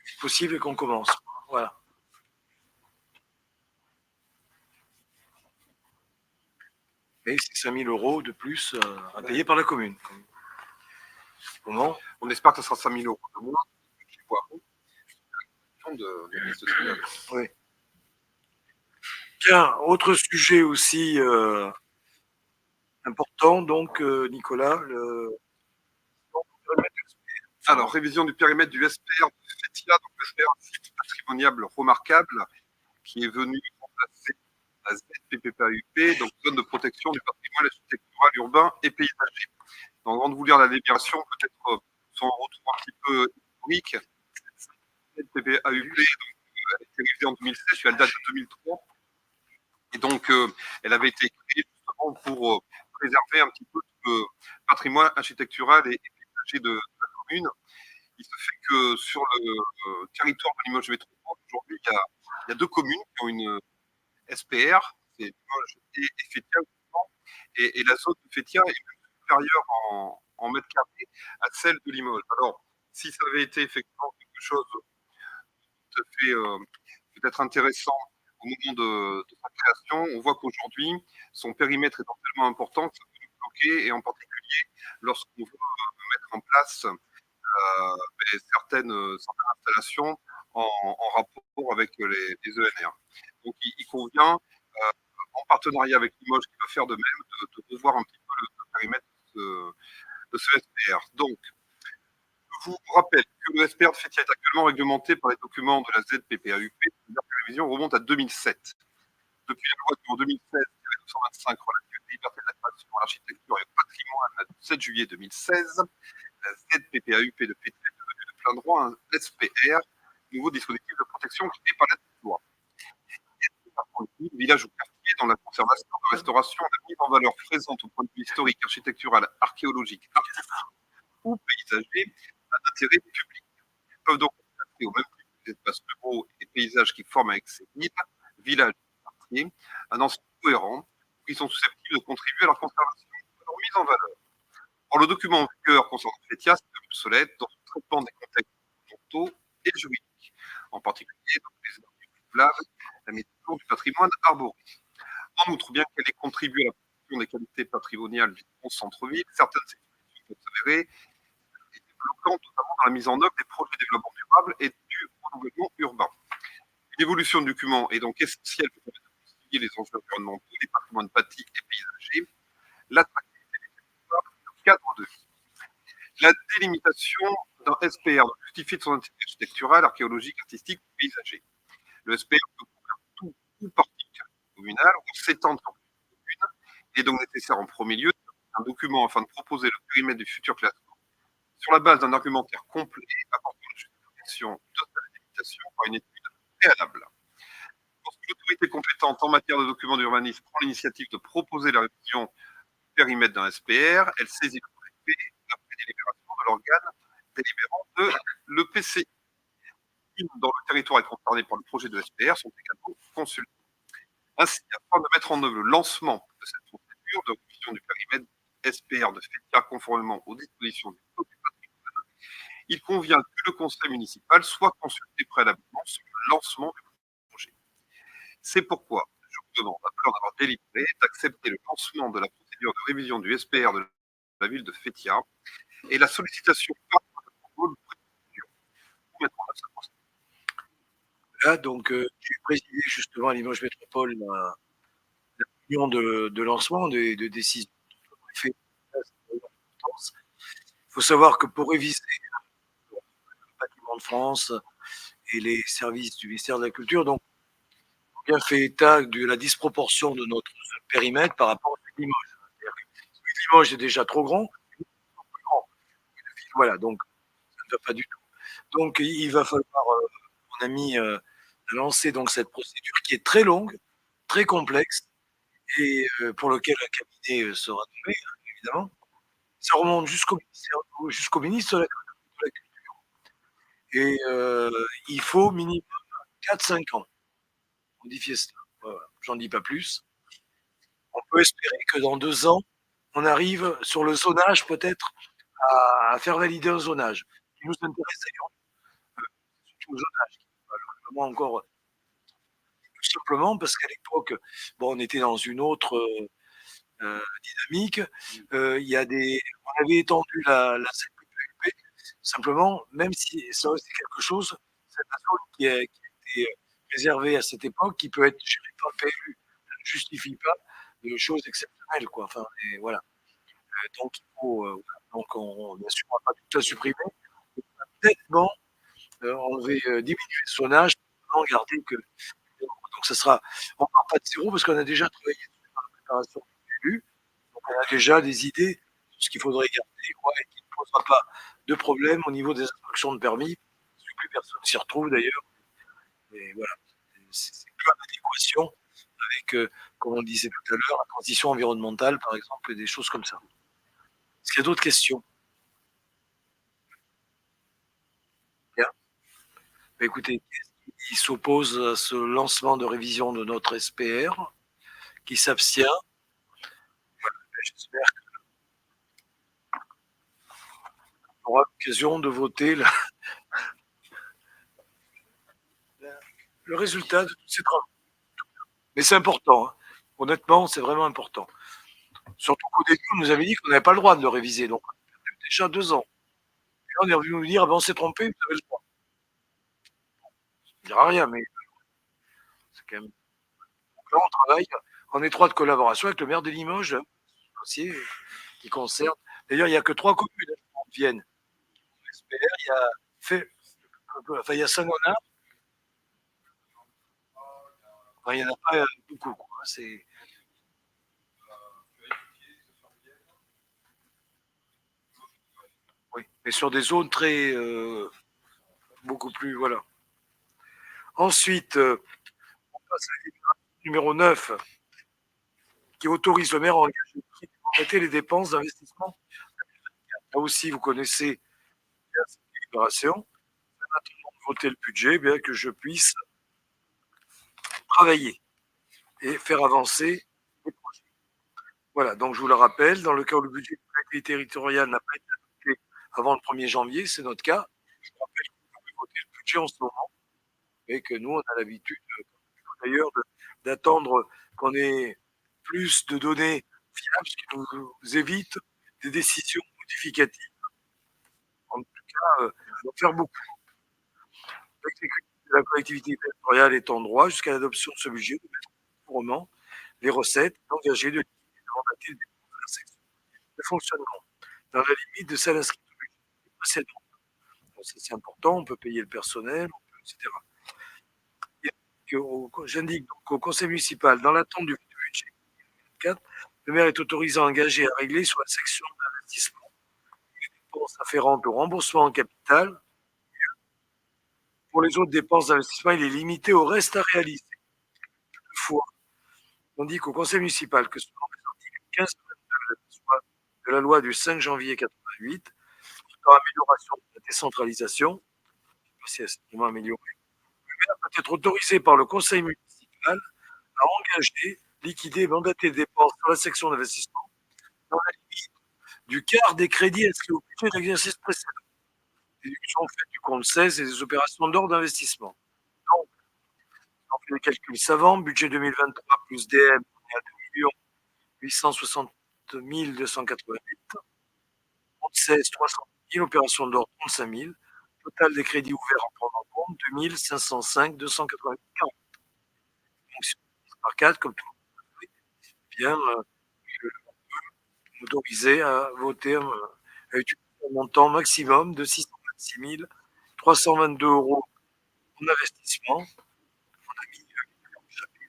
C'est possible et qu'on commence. Voilà. Et c'est 5 000 € de plus à payer par la commune. Comment? On espère que ce sera 5 000 € de moins. Oui. Bien, autre sujet aussi important, donc Nicolas, Alors, révision du périmètre du SPR de Fétia, donc le SPR, site patrimonial remarquable, qui est venu remplacer la ZPPAUP, donc zone de protection du patrimoine architectural, urbain et paysager. Donc, avant de vous lire la délibération, peut-être son retour un petit peu historique. ZPPAUP, donc, elle a été révisée en 2016, elle date de 2003. Et donc, elle avait été créée justement pour préserver un petit peu le patrimoine architectural et paysager de la commune. Il se fait que sur le territoire de Limoges Métropole, aujourd'hui, il y a 2 communes qui ont une SPR, c'est Limoges et Fétia, et la zone de Fétia est même supérieure en mètres carrés à celle de Limoges. Alors, si ça avait été effectivement quelque chose tout à fait peut-être intéressant au moment de sa création, on voit qu'aujourd'hui, son périmètre est tellement important que ça peut nous bloquer, et en particulier lorsqu'on veut mettre en place certaines installations en rapport avec les ENR. Donc il convient, en partenariat avec Limoges, qui va faire de même, de revoir un petit peu le périmètre de ce SPR. Donc, je vous rappelle que le SPR de Fétia est actuellement réglementé par les documents de la ZPPAUP, c'est-à-dire que la révision remonte à 2007. Depuis la loi en 2016-225 relative à la liberté de la création, à l'architecture et au patrimoine du 7 juillet 2016, la ZPPAUP de Fétia est devenue de plein droit un SPR, nouveau dispositif de protection créé par la loi. Village ou quartier dans la conservation, la restauration, la mise en valeur présente au point de vue historique, architectural, archéologique, artistique ou paysager à d'intérêt public. Ils peuvent donc être au même titre que les espaces ruraux et paysages qui forment avec ces villes, villages et quartiers, un ensemble cohérent qui sont susceptibles de contribuer à leur conservation et à leur mise en valeur. Or, le document en vigueur concernant Fétia est obsolète dans le traitement des contextes environnementaux et juridiques, en particulier dans les énergies renouvelables, la mise à jour du patrimoine arboré. En outre, bien qu'elle ait contribué à la protection des qualités patrimoniales du centre-ville, certaines expressions peuvent s'avérer bloquantes, notamment dans la mise en œuvre des projets de développement durable et du renouvellement urbain. L'évolution du document est donc essentielle pour concilier les enjeux environnementaux, les patrimoines bâtis et paysagers, l'attractivité des territoires, le cadre de vie. La délimitation d'un SPR doit justifier de son intérêt architectural, archéologique, artistique ou paysager. Le SPR peut couvrir tout ou partie communale ou s'étendre sur une commune. Il est donc nécessaire en premier lieu un document afin de proposer le périmètre du futur classement sur la base d'un argumentaire complet apportant la justification de sa délimitation par une étude préalable. Lorsque l'autorité compétente en matière de documents d'urbanisme prend l'initiative de proposer la révision du périmètre d'un SPR, elle saisit le préfet après délibération de l'organe délibérant de l'EPCI. Dans le territoire est concerné par le projet de SPR sont également consultés. Ainsi, afin de mettre en œuvre le lancement de cette procédure de révision du périmètre SPR de Fétia conformément aux dispositions du Code du patrimoine, il convient que le conseil municipal soit consulté préalablement sur le lancement du projet. C'est pourquoi je vous demande, après en avoir délibéré, d'accepter le lancement de la procédure de révision du SPR de la ville de Fétia et la sollicitation par le protocole de préfecture pour mettre en œuvre cette procédure. Là, donc, j'ai présidé justement à Limoges Métropole la réunion de lancement de décision du préfet. Il faut savoir que pour réviser le bâtiment de France et les services du ministère de la Culture, donc, on a bien fait état de la disproportion de notre périmètre par rapport à celui de Limoges. C'est-à-dire que celui de Limoges est déjà trop grand, plus grand. Voilà, donc ça ne va pas du tout. Donc il va falloir, mon ami, lancer donc cette procédure qui est très longue, très complexe et pour lequel un cabinet sera nommé, évidemment. Ça remonte jusqu'au ministre de la Culture. Et il faut minimum 4-5 ans. Modifier ça. Voilà. J'en dis pas plus. On peut espérer que dans 2 ans, on arrive sur le zonage peut-être à faire valider un zonage. Ce qui nous intéresse d'ailleurs, surtout le zonage, qui va vraiment encore tout simplement parce qu'à l'époque, bon, on était dans une autre dynamique. Il y a on avait étendu la ZPP, simplement, même si ça c'est quelque chose, c'est la zone qui a été réservée à cette époque, qui peut être gérée par le PLU, ne justifie pas de choses exceptionnelles, quoi. Enfin, et voilà. Donc il faut, donc bien sûr, on va pas tout à supprimer, peut-être bon, enlever, diminuer le zonage, pour garder que donc ça sera, on part pas de zéro parce qu'on a déjà travaillé sur la préparation du PLU. Donc on a déjà des idées sur ce qu'il faudrait garder, quoi, et qui ne posera pas de problème au niveau des instructions de permis, parce que plus personne s'y retrouve d'ailleurs. Et voilà, c'est plus en adéquation avec, comme on le disait tout à l'heure, la transition environnementale, par exemple, et des choses comme ça. Est-ce qu'il y a d'autres questions? Bien. Bah, écoutez, qui s'oppose à ce lancement de révision de notre SPR? Qui s'abstient? Voilà, j'espère qu'on aura l'occasion de voter le résultat de tous ces travaux. Mais c'est important, hein. Honnêtement, c'est vraiment important. Surtout qu'au début, on nous avait dit qu'on n'avait pas le droit de le réviser, donc on a perdu déjà 2 ans. Et là, on est revenu nous dire, ah ben, on s'est trompé, vous avez le droit. On ne dira rien, mais c'est quand même. Donc là, on travaille en étroite collaboration avec le maire de Limoges, dossier qui concerne. D'ailleurs, il n'y a que 3 communes en Vienne. SPR, il y a fait, enfin, il y a Saint-Léonard. Enfin, il n'y en a pas beaucoup, quoi. C'est. Oui, mais sur des zones très. Beaucoup plus. Voilà. Ensuite, on passe à la numéro 9, qui autorise le maire à engager arrêter les dépenses d'investissement. Là aussi, vous connaissez cette délibération. Maintenant, voter le budget, bien que je puisse travailler et faire avancer les projets. Voilà, donc je vous le rappelle, dans le cas où le budget de collectivité territoriale n'a pas été adopté avant le 1er janvier, c'est notre cas. Je vous rappelle que vous pouvez voter le budget en ce moment et que nous, on a l'habitude, d'ailleurs, d'attendre qu'on ait plus de données fiables, ce qui nous évite des décisions modificatives. En tout cas, on va faire beaucoup. L'exécutif de la collectivité territoriale est en droit, jusqu'à l'adoption de ce budget, de mettre couramment les recettes engagées de liquider de mandater les dépenses de la section de fonctionnement, dans la limite de celle inscrite au budget précédent. Donc, c'est important, on peut payer le personnel, etc. J'indique donc au conseil municipal, dans l'attente du budget 4, le maire est autorisé à engager à régler sur la section d'investissement les dépenses afférentes au remboursement en capital. Pour les autres dépenses d'investissement, il est limité au reste à réaliser. Toutefois, on dit qu'au conseil municipal, que selon les articles 15 et 22 de la loi du 5 janvier 88, pour amélioration de la décentralisation, si elle s'est vraiment améliorée, le maire peut être autorisé par le conseil municipal à engager, liquider et mandater des dépenses sur la section d'investissement dans la limite du quart des crédits inscrits au budget de l'exercice précédent. Déduction faite du compte 16 et des opérations d'ordre d'investissement. Donc, on fait les calculs savants, budget 2023 plus DM, on est à 2 860 288, compte 16, 300 000, opérations d'ordre 35 000, total des crédits ouverts en prendre en compte 2 505 288. Donc, si on divise par 4, comme tout le monde le sait, bien, je peux m'autoriser à voter, à utiliser un montant maximum de 626 322 € en investissement. On a mis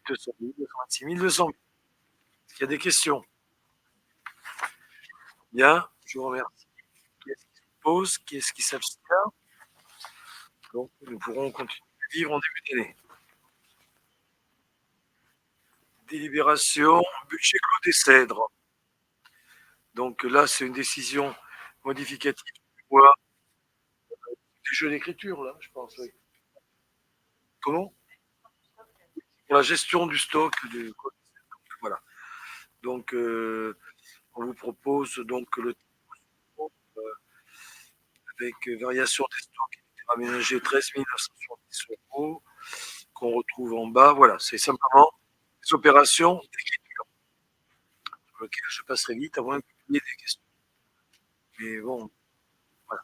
200 000, 226 000, 200 000. Est-ce qu'il y a des questions? Bien, je vous remercie. Qui est-ce qui s'oppose? Qui est-ce qui s'abstient? Donc, nous pourrons continuer à vivre en début d'année. Délibération, budget clos des Cèdres. Donc là, c'est une décision modificative du mois des jeux d'écriture, là, je pense. Oui. Comment? Pour la gestion du stock. Voilà. Donc, on vous propose donc le avec variation des stocks aménagés 13 970 €, qu'on retrouve en bas. Voilà, c'est simplement des opérations d'écriture sur lesquelles je passerai vite, à moins que vous ayez des questions. Mais bon, voilà.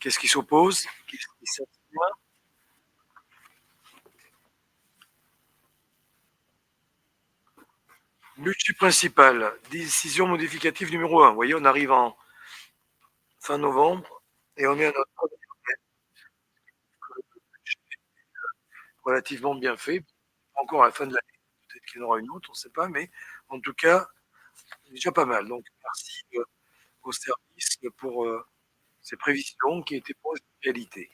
Qu'est-ce qui s'oppose? Qu'est-ce qui s'abstient? Budget principal, décision modificative numéro 1. Vous voyez, on arrive en fin novembre et on est à notre premier relativement bien fait. Encore à la fin de l'année, peut-être qu'il y en aura une autre, on ne sait pas, mais en tout cas, déjà pas mal. Donc, merci au service pour ces prévisions qui étaient proches de la réalité.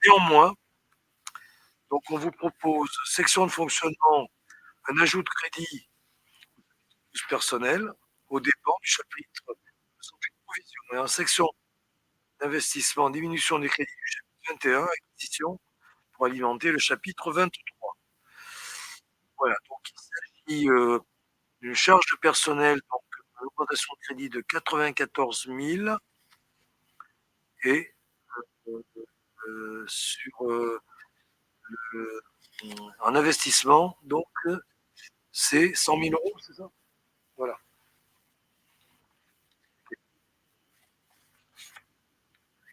Néanmoins, donc on vous propose, section de fonctionnement, un ajout de crédit personnel au dépens du chapitre provision. Et en section d'investissement, diminution des crédits du chapitre 21, acquisition pour alimenter le chapitre 23. Voilà, donc il s'agit d'une charge de personnel, donc une augmentation de crédit de 94 000 et sur en investissement, donc c'est 100 000 €, c'est ça? Voilà.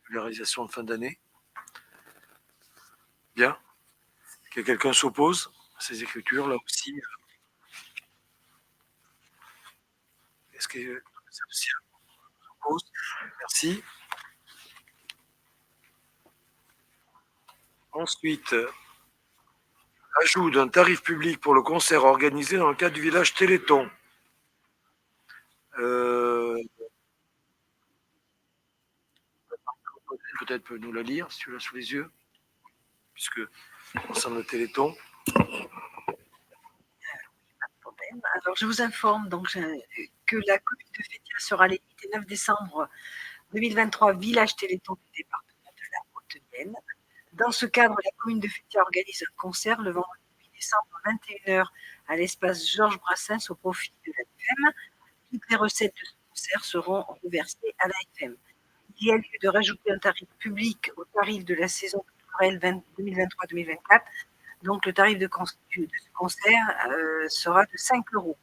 Régularisation de fin d'année. Bien. Que quelqu'un s'oppose à ces écritures, là aussi. Est-ce que ça s'oppose? Merci. Ensuite, ajout d'un tarif public pour le concert organisé dans le cadre du village Téléthon. Peut-être peut nous la lire, si tu l'as sous les yeux, puisque ça concerne le Téléthon. Alors, je vous informe donc que la commune de Fétia sera les 8 et 9 décembre 2023 village Téléthon du département de la Haute-Vienne. Dans ce cadre, la commune de Fétia organise un concert le vendredi 8 décembre à 21 h à l'espace Georges Brassens au profit de l'AFM. Toutes les recettes de ce concert seront reversées à l'AFM. Il y a lieu de rajouter un tarif public au tarif de la saison culturelle 2023-2024. Donc, le tarif de ce concert sera de 5 €. Pour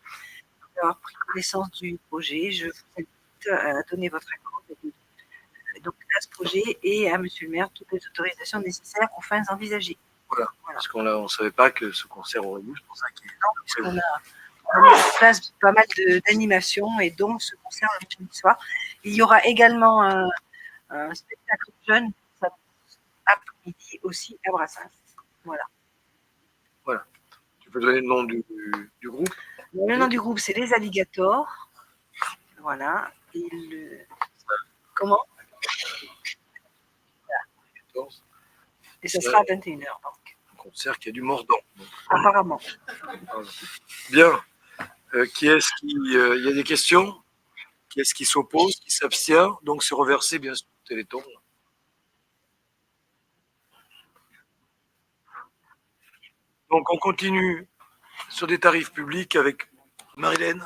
avoir pris connaissance du projet, je vous invite à donner votre accord donc, à ce projet et à Monsieur le maire toutes les autorisations nécessaires aux fins envisagées. Voilà. Parce qu'on ne savait pas que ce concert aurait lieu, c'est pour ça qu'il est. Non, puisqu'on a mis en place pas mal d'animations et donc ce concert le mercredi soir. Il y aura également un spectacle jeune après-midi aussi à Brassens. Voilà. Voilà. Tu peux donner le nom du groupe? Le nom du groupe, c'est les Alligators. Voilà. Comment? Et ça sera à 21 h. Donc. Un concert qui a du mordant. Apparemment. Bien. Qui est-ce qui. Il y a des questions? Qui est-ce qui s'oppose? Qui s'abstient? Donc c'est reversé, bien sûr, au Téléthon. Donc on continue sur des tarifs publics avec Marilène.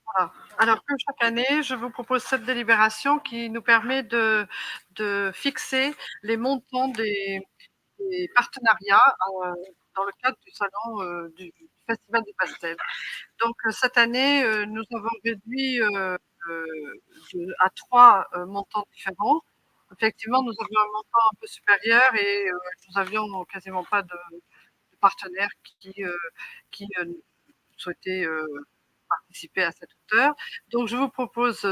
Voilà. Alors, comme chaque année, je vous propose cette délibération qui nous permet de fixer les montants des partenariats dans le cadre du salon du Festival des Pastels. Donc, cette année, nous avons réduit à 3 montants différents. Effectivement, nous avions un montant un peu supérieur et nous avions quasiment pas de partenaires qui souhaitaient participer à cette hauteur. Donc, je vous propose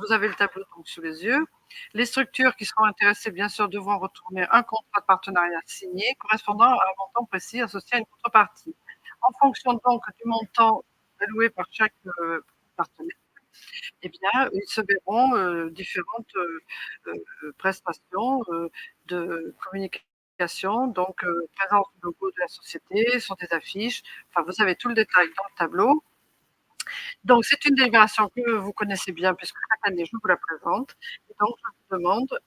vous avez le tableau donc sous les yeux. Les structures qui seront intéressées, bien sûr, devront retourner un contrat de partenariat signé correspondant à un montant précis associé à une contrepartie. En fonction donc du montant alloué par chaque partenaire, eh bien, ils se verront différentes prestations de communication, donc présence du logo de la société sur des affiches. Enfin, vous avez tout le détail dans le tableau. Donc, c'est une délibération que vous connaissez bien puisque chaque année, je vous la présente. Et donc, je vous demande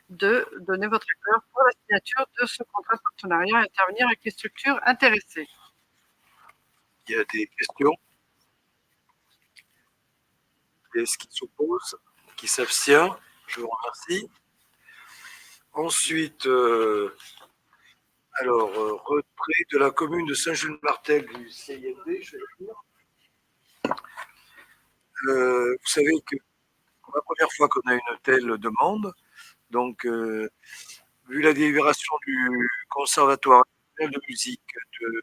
de donner votre accord pour la signature de ce contrat de partenariat et intervenir avec les structures intéressées. Il y a des questions? Est-ce qui s'oppose? Qui s'abstient? Je vous remercie. Ensuite, retrait de la commune de Saint-Jules-Martel du CIMD, je vais dire. Vous savez que c'est la première fois qu'on a une telle demande. Donc, vu la délibération du Conservatoire national de musique de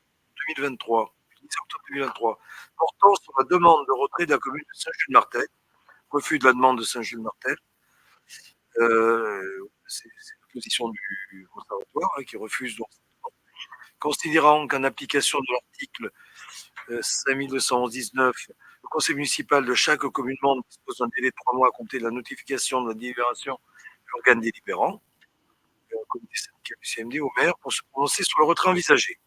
2023, 10 octobre 2023, portant sur la demande de retrait de la commune de Saint-Jules-Martel, refus de la demande de Saint-Jules-Martel, c'est la position du Conservatoire qui refuse donc, considérant qu'en application de l'article 5211-19, le conseil municipal de chaque commune membre dispose d'un délai de 3 mois à compter de la notification de la délibération de l'organe délibérant, le comité syndical du CMD au maire, pour se prononcer sur le retrait envisagé.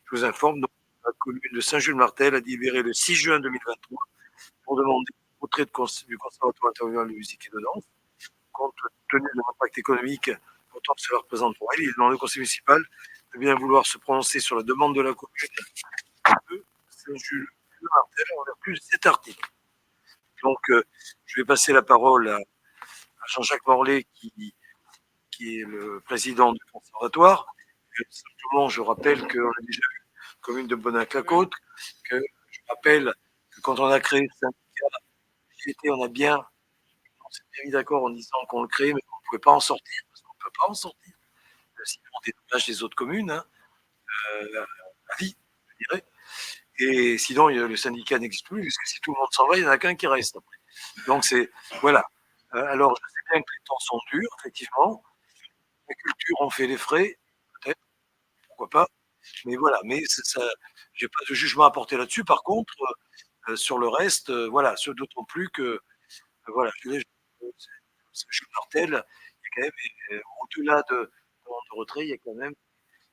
Je vous informe donc que la commune de Saint-Jules-Martel a délibéré le 6 juin 2023 pour demander le retrait du Conservatoire international de musique et de danse, compte tenu de l'impact économique pourtant que cela représente pour elle. Il demande au conseil municipal de bien vouloir se prononcer sur la demande de la commune de Saint-Jules-Martel en vertu de cet article. Donc, je vais passer la parole à Jean-Jacques Morlet, qui est le président du conservatoire. Simplement, je rappelle qu'on a déjà eu la commune de Bonac-la-Côte, que je rappelle que quand on a créé le syndicat, on s'est bien mis d'accord en disant qu'on le crée, mais qu'on ne pouvait pas en sortir, parce qu'on ne peut pas en sortir. Sinon, on dédommage les autres communes, à vie, je dirais. Et sinon, le syndicat n'existe plus, parce que si tout le monde s'en va, il n'y en a qu'un qui reste après. Donc, voilà. Alors, je sais bien que les temps sont durs, effectivement. La culture en fait les frais, peut-être, pourquoi pas. Mais voilà, j'ai pas de jugement à porter là-dessus. Par contre, sur le reste, voilà, d'autant plus que, voilà, je Martel, il y a quand même, au-delà de retrait, il y a quand même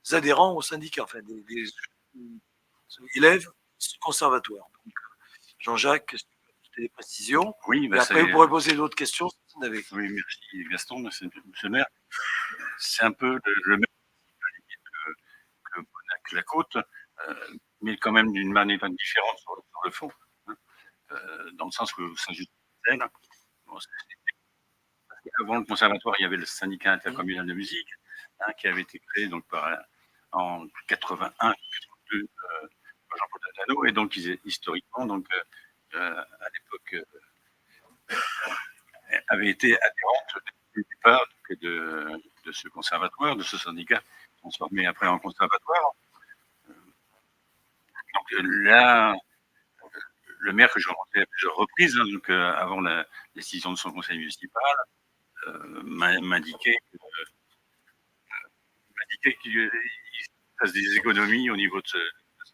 des adhérents au syndicat, enfin, des élèves conservatoires. Donc, Jean-Jacques, est-ce que tu as ajouter des précisions? Oui, Et après, vous pourrez poser d'autres questions si vous en avez. Oui, merci Gaston, monsieur le maire. C'est un peu le même que Bonac-la-Côte, mais quand même d'une manière différente sur le fond, hein, dans le sens que Saint-Just-Martel, avant le conservatoire, il y avait le syndicat intercommunal de musique, hein, qui avait été créé donc en 81, 82 par Jean-Paul Dadano, et donc historiquement, donc à l'époque, avait été adhérente du départ de ce conservatoire, de ce syndicat, transformé après en conservatoire. Donc là, le maire que j'ai rencontré à plusieurs reprises, hein, donc avant la décision de son conseil municipal, m'indiquait qu'il fasse des économies au niveau de ces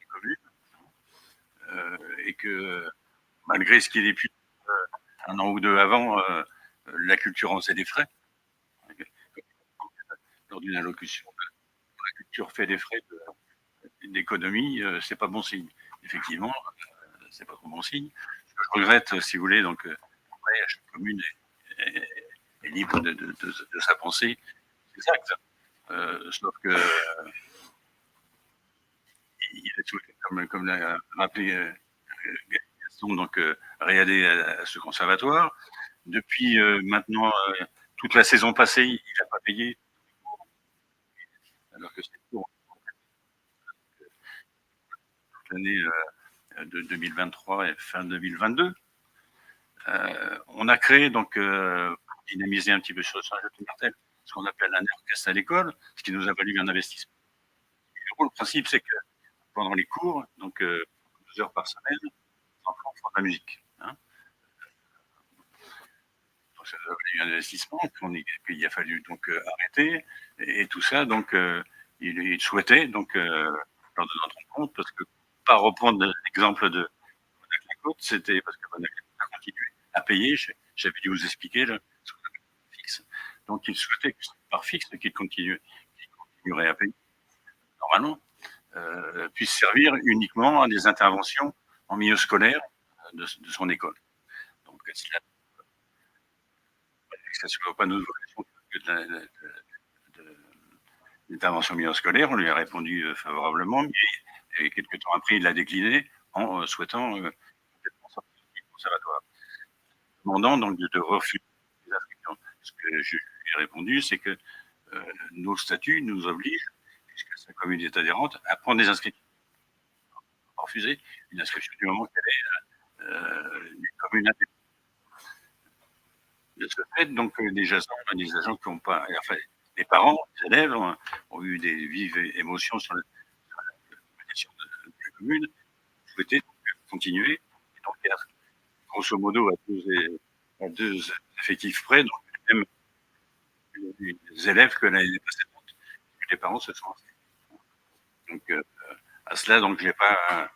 communes, et que malgré ce qu'il ait pu un an ou deux avant, la culture en faisait des frais. Lors d'une allocution, la culture fait des frais d'économie, c'est pas bon signe. Effectivement, c'est pas trop bon signe. Ce que je regrette, si vous voulez, donc après, chaque commune est libre de sa pensée, c'est exact. Sauf que il a souhaité, comme l'a rappelé Gaston, donc réaller à ce conservatoire. Depuis maintenant toute la saison passée, il n'a pas payé, alors que c'est pour toute l'année de 2023 et fin 2022. On a créé donc pour dynamiser un petit peu sur Saint-Just-Martel ce qu'on appelle un orchestre à l'école, ce qui nous a valu un investissement. Le principe, c'est que pendant les cours, donc 2 heures par semaine, les enfants font de la musique. Hein. Donc, ça nous a valu un investissement qu'il a fallu donc arrêter, et tout ça, donc il souhaitait donc leur donner notre compte, parce que pas reprendre l'exemple de Bonac-la-Côte, c'était parce que Bonac-la-Côte a continué à payer. J'avais dû vous expliquer le fixe. Donc il souhaitait que par fixe qu'il continuerait à payer normalement, puisse servir uniquement à des interventions en milieu scolaire, de son école. Donc, cela, que ce ne soit pas notre vocation que l'intervention milieu scolaire, on lui a répondu favorablement, mais et quelques temps après, il l'a décliné en souhaitant complètement sortir du conservatoire, demandant donc de refuser les inscriptions. Ce que je lui ai répondu, c'est que nos statuts nous obligent, puisque c'est une communauté adhérente, à prendre des inscriptions. Refuser une inscription du moment qu'elle est une commune adhérente. De ce fait, donc, des agents qui n'ont pas, enfin, les parents, les élèves ont eu des vives émotions sur la question de la commune, souhaitaient continuer. Et donc, il y a, grosso modo, à deux effectifs près, donc même les élèves que l'année précédente, les parents se sont inscrits. Donc, à cela, donc, j'ai pas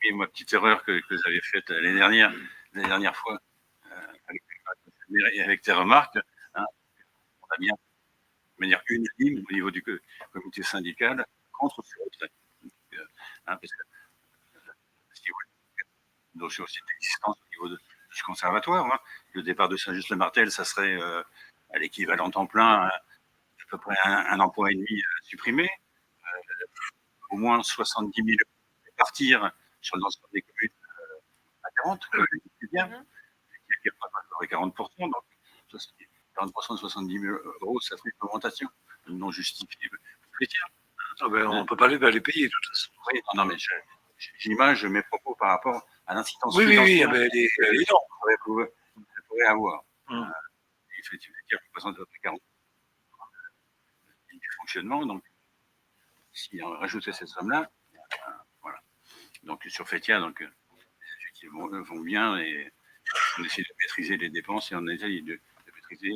mis ma petite erreur que j'avais faite l'année dernière fois, avec tes remarques, hein, on a bien de manière unanime au niveau du comité syndical contre ce retrait. Parce que si vous voulez, une notion aussi d'existence au niveau du conservatoire, hein, le départ de Saint-Just-le-Martel, ça serait à l'équivalent temps plein, à peu près un emploi et demi supprimé, au moins 70 000 euros partir sur l'ensemble des communes adhérentes, c'est bien, qui a pas 40%, donc 40% de 70 000 euros, ça fait une augmentation non justifiée. Ah ben, on ne peut pas les payer, de toute façon. Oui, non, mais j'image mes propos par rapport à l'incidence Oui, financière mais elle est énorme. ça pourrait avoir. Hum. Effectivement, qui représente à peu près 40% du fonctionnement. Donc, si on rajoutait cette somme-là, voilà. Donc, sur Fétia, donc, effectivement, vont bien et on essaie de maîtriser les dépenses et on essaie de maîtriser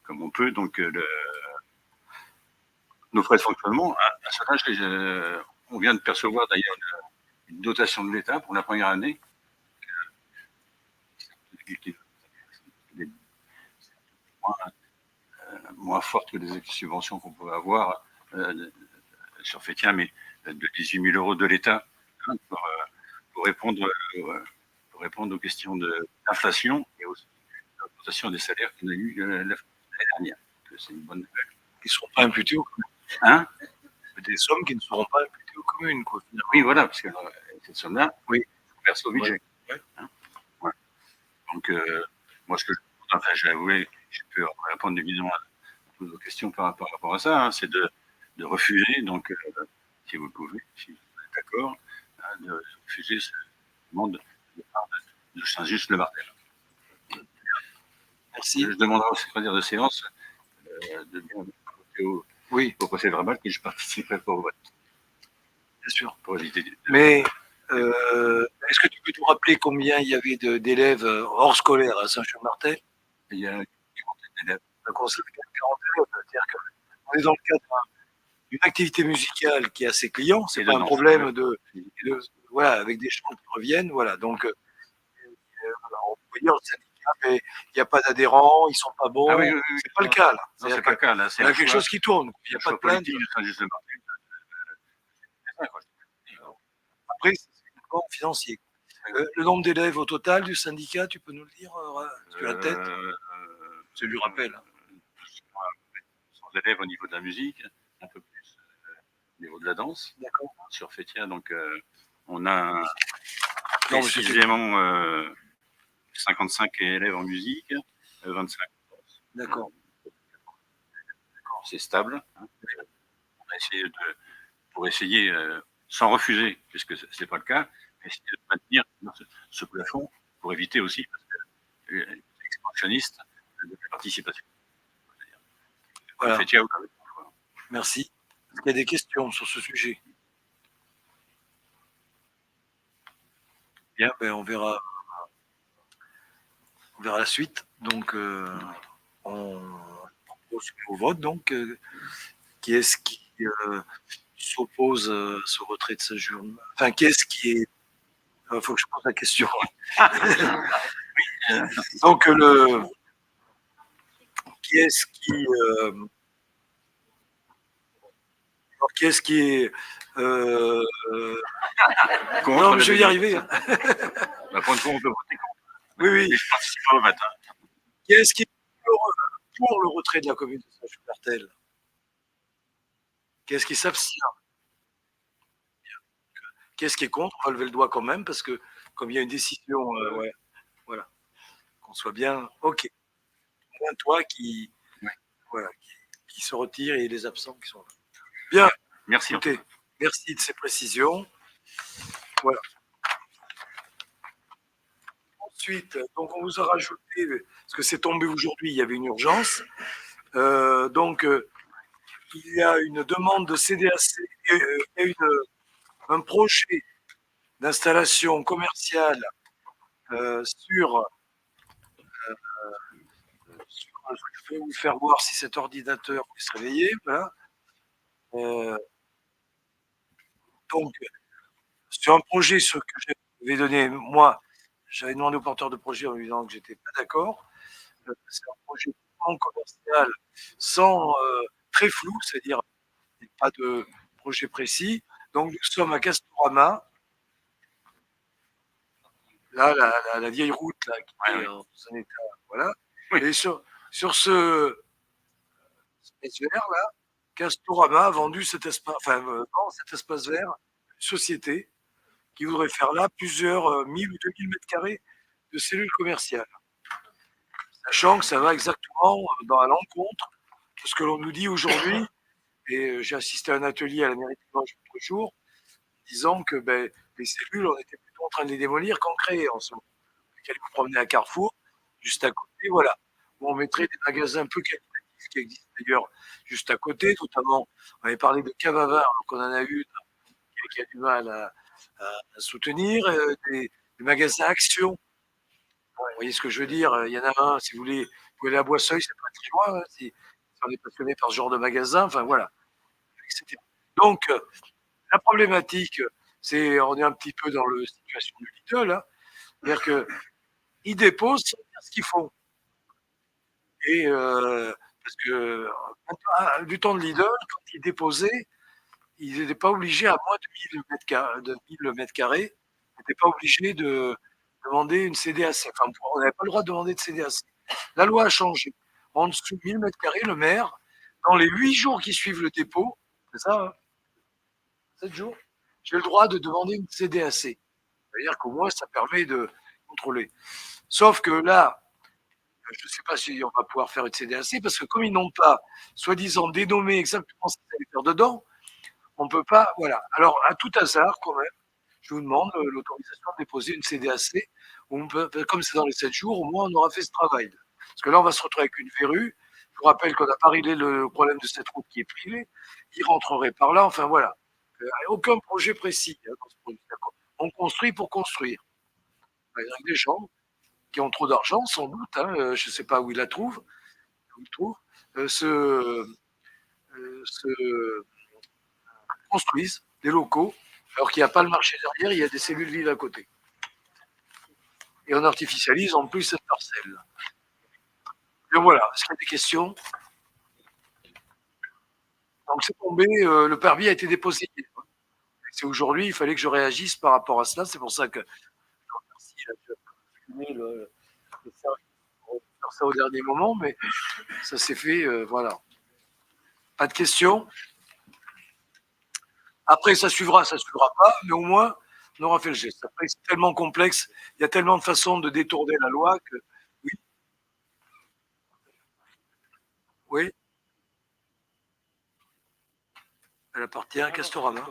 comme on peut. Donc, nos frais de fonctionnement, à ce âge, on vient de percevoir d'ailleurs une dotation de l'État pour la première année. Moins forte que les subventions qu'on pouvait avoir sur Fétia, mais de 18 000 euros de l'État, hein, pour répondre aux questions d'inflation et aussi l'augmentation des salaires qu'on a eu l'année dernière. C'est une bonne nouvelle. Ils ne seront pas imputés aux communes. Hein, des sommes qui ne seront pas imputées aux communes, quoi, finalement. oui, voilà, parce que cette somme-là, oui, verse au budget. Ouais. Hein, voilà. Donc, moi, ce que j'ai avoué, je peux répondre évidemment à toutes vos questions par rapport à ça, hein, c'est de refuser, donc, si vous le pouvez, si vous êtes d'accord, hein, de refuser ce demande de Saint-Just-le-Martel. Merci. Je demanderai au secrétaire de séance de bien voter au procès verbal que je participerai pour le vote. Bien sûr. Pour éviter. Mais est-ce que tu peux nous rappeler combien il y avait d'élèves hors scolaire à Saint-Just-le-Martel? Il y a une quarantaine d'élèves. D'accord, c'est 40 élèves. C'est-à-dire qu'on est dans le cadre d'une activité musicale qui a ses clients. C'est pas un problème voilà, avec des chants qui reviennent. Voilà. Donc, on peut dire le syndicat, mais il n'y a pas d'adhérents, ils sont pas bons. Ah oui, c'est pas le cas là. Non, c'est pas le cas là. Il y a quelque chose qui tourne. Il n'y a pas de plainte. Après, c'est uniquement financier. Le nombre d'élèves au total du syndicat, tu peux nous le dire sur la tête? C'est du rappel. 100 élèves au niveau de la musique, un peu plus au niveau de la danse. D'accord. Sur Fétia, donc on a précisément 55 élèves en musique, 25 en danse. D'accord. C'est stable. Hein. On a essayé pour essayer, sans refuser, puisque ce n'est pas le cas, essayer de maintenir ce plafond pour éviter aussi l'expansionniste de la participation. Voilà. Fétia, merci. Est-ce qu'il y a des questions sur ce sujet? Bien, ben on verra la suite. Donc, on propose au vote. Donc, qui est-ce qui s'oppose à ce retrait de ce jour? Enfin, qui est-ce qui est... Il faut que je pose la question. Donc, qui est-ce qui... Alors, qui est-ce qui est... Non, mais je vais y arriver. Bah, pour une fois, on peut voter contre. Oui, oui. Mais je participe pas au vote. Hein. Qui est-ce qui est pour le retrait de la commune de Saint-Chubertel? Qui est-ce qui s'abstient? Qui est-ce qui est contre? On va lever le doigt quand même, parce que comme il y a une décision, ouais, voilà, qu'on soit bien, ok. Au moins toi qui, Ouais. voilà, qui se retire et les absents qui sont là. Bien. Merci. Écoutez, merci de ces précisions. Voilà. Ensuite, donc on vous a rajouté, parce que c'est tombé aujourd'hui, il y avait une urgence. Il y a une demande de CDAC et un projet d'installation commerciale sur. Je vais vous faire voir si cet ordinateur peut se réveiller. Voilà. Donc, sur un projet, ce que j'avais donné, moi, j'avais demandé au porteur de projet en lui disant que j'étais pas d'accord. C'est un projet commercial sans très flou, c'est-à-dire pas de projet précis. Donc nous sommes à Castorama, là la vieille route là, qui est en un état, voilà. Oui. Et sur ce espace vert là, Castorama a vendu cet espace, enfin dans cet espace vert, une société qui voudrait faire là plusieurs 1000 ou 2000 mètres carrés de cellules commerciales. Sachant que ça va exactement dans l'encontre de ce que l'on nous dit aujourd'hui. Et j'ai assisté à un atelier à la mairie de Limoges l'autre jour, disant que les cellules, on était plutôt en train de les démolir qu'en créer en ce moment. Vous allez vous promener à Carrefour, juste à côté, voilà, où on mettrait des magasins peu qualitatifs qui existent d'ailleurs juste à côté, notamment, on avait parlé de Cavavin, alors qu'on en a une qui a du mal à soutenir, des magasins Action. Bon, vous voyez ce que je veux dire, il y en a un, si vous voulez, vous pouvez aller à Boisseuil, c'est pas très loin, hein, si on est passionné par ce genre de magasin, enfin voilà, etc. Donc, la problématique, c'est, on est un petit peu dans la situation du Lidl, hein, c'est-à-dire qu'ils déposent sans dire ce qu'ils font. Et parce que du temps de Lidl, quand ils déposaient, ils n'étaient pas obligés, à moins de 1000 mètres carrés, ils n'étaient pas obligés de demander une CDAC. Enfin, on n'avait pas le droit de demander de CDAC. La loi a changé. En dessous de 1000 mètres carrés, le maire, dans les 8 jours qui suivent le dépôt, c'est ça, hein, 7 jours, j'ai le droit de demander une CDAC. C'est-à-dire qu'au moins, ça permet de contrôler. Sauf que là, je ne sais pas si on va pouvoir faire une CDAC, parce que comme ils n'ont pas, soi-disant, dénommé exactement ce qu'ils allaient faire dedans, on ne peut pas. Voilà. Alors, à tout hasard, quand même, je vous demande l'autorisation de déposer une CDAC. Comme c'est dans les 7 jours, au moins, on aura fait ce travail. Parce que là, on va se retrouver avec une verrue. Je vous rappelle qu'on n'a pas réglé le problème de cette route qui est privée. Ils rentreraient par là. Enfin, voilà. Aucun projet précis dans ce projet. On construit pour construire. Il y a des gens qui ont trop d'argent, sans doute, hein, je ne sais pas où ils la trouvent, se construisent des locaux, alors qu'il n'y a pas le marché derrière, il y a des cellules vives à côté. Et on artificialise en plus cette parcelle. Et voilà, est-ce qu'il y a des questions? Donc c'est tombé, le permis a été déposé. C'est aujourd'hui, il fallait que je réagisse par rapport à cela, c'est pour ça que je remercie le service pour faire ça au dernier moment, mais ça s'est fait, voilà. Pas de questions? Après, ça suivra pas, mais au moins, on aura fait le geste. Après, c'est tellement complexe, il y a tellement de façons de détourner la loi que. Oui. Oui. Elle appartient à Castorama.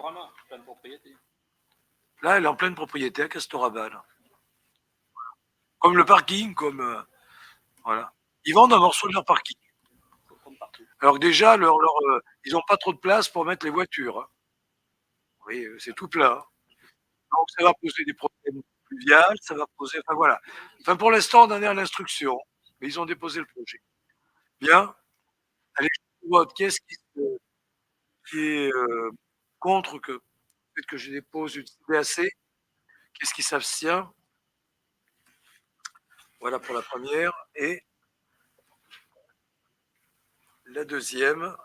Là, elle est en pleine propriété à Castorama. Là. Comme le parking, comme. Voilà. Ils vendent un morceau de leur parking. Alors que déjà, ils n'ont pas trop de place pour mettre les voitures. Hein. Oui, c'est tout plein. Donc, ça va poser des problèmes fluviales, ça va poser. Enfin, voilà. Enfin, pour l'instant, on en est à l'instruction, mais ils ont déposé le projet. Bien. Allez, je vote. Qui est-ce qui est contre le fait que je dépose une CDAC? Qu'est-ce qui s'abstient? Voilà pour la première. Et la deuxième,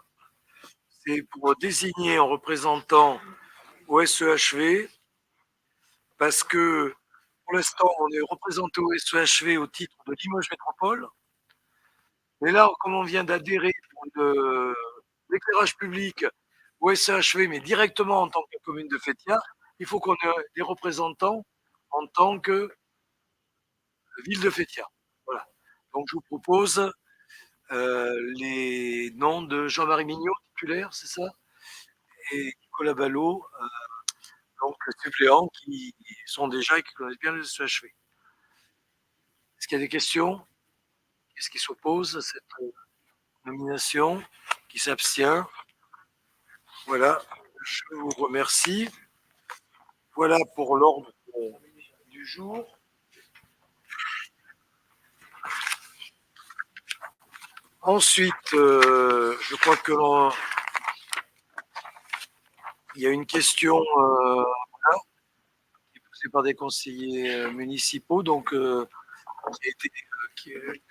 c'est pour désigner un représentant au SEHV, parce que pour l'instant, on est représenté au SEHV au titre de Limoges Métropole. Et là, comme on vient d'adhérer pour l'éclairage public au SEHV, mais directement en tant que commune de Fétia, il faut qu'on ait des représentants en tant que ville de Fétia. Voilà. Donc, je vous propose les noms de Jean-Marie Mignot, titulaire, c'est ça, et Nicolas Ballot, donc suppléants, qui sont déjà et qui connaissent bien le SEHV. Est-ce qu'il y a des questions? Qu'est-ce qui s'oppose à cette nomination? Qui s'abstient? Voilà, je vous remercie. Voilà pour l'ordre du jour. Ensuite, je crois que il y a une question voilà, qui est posée par des conseillers municipaux, donc que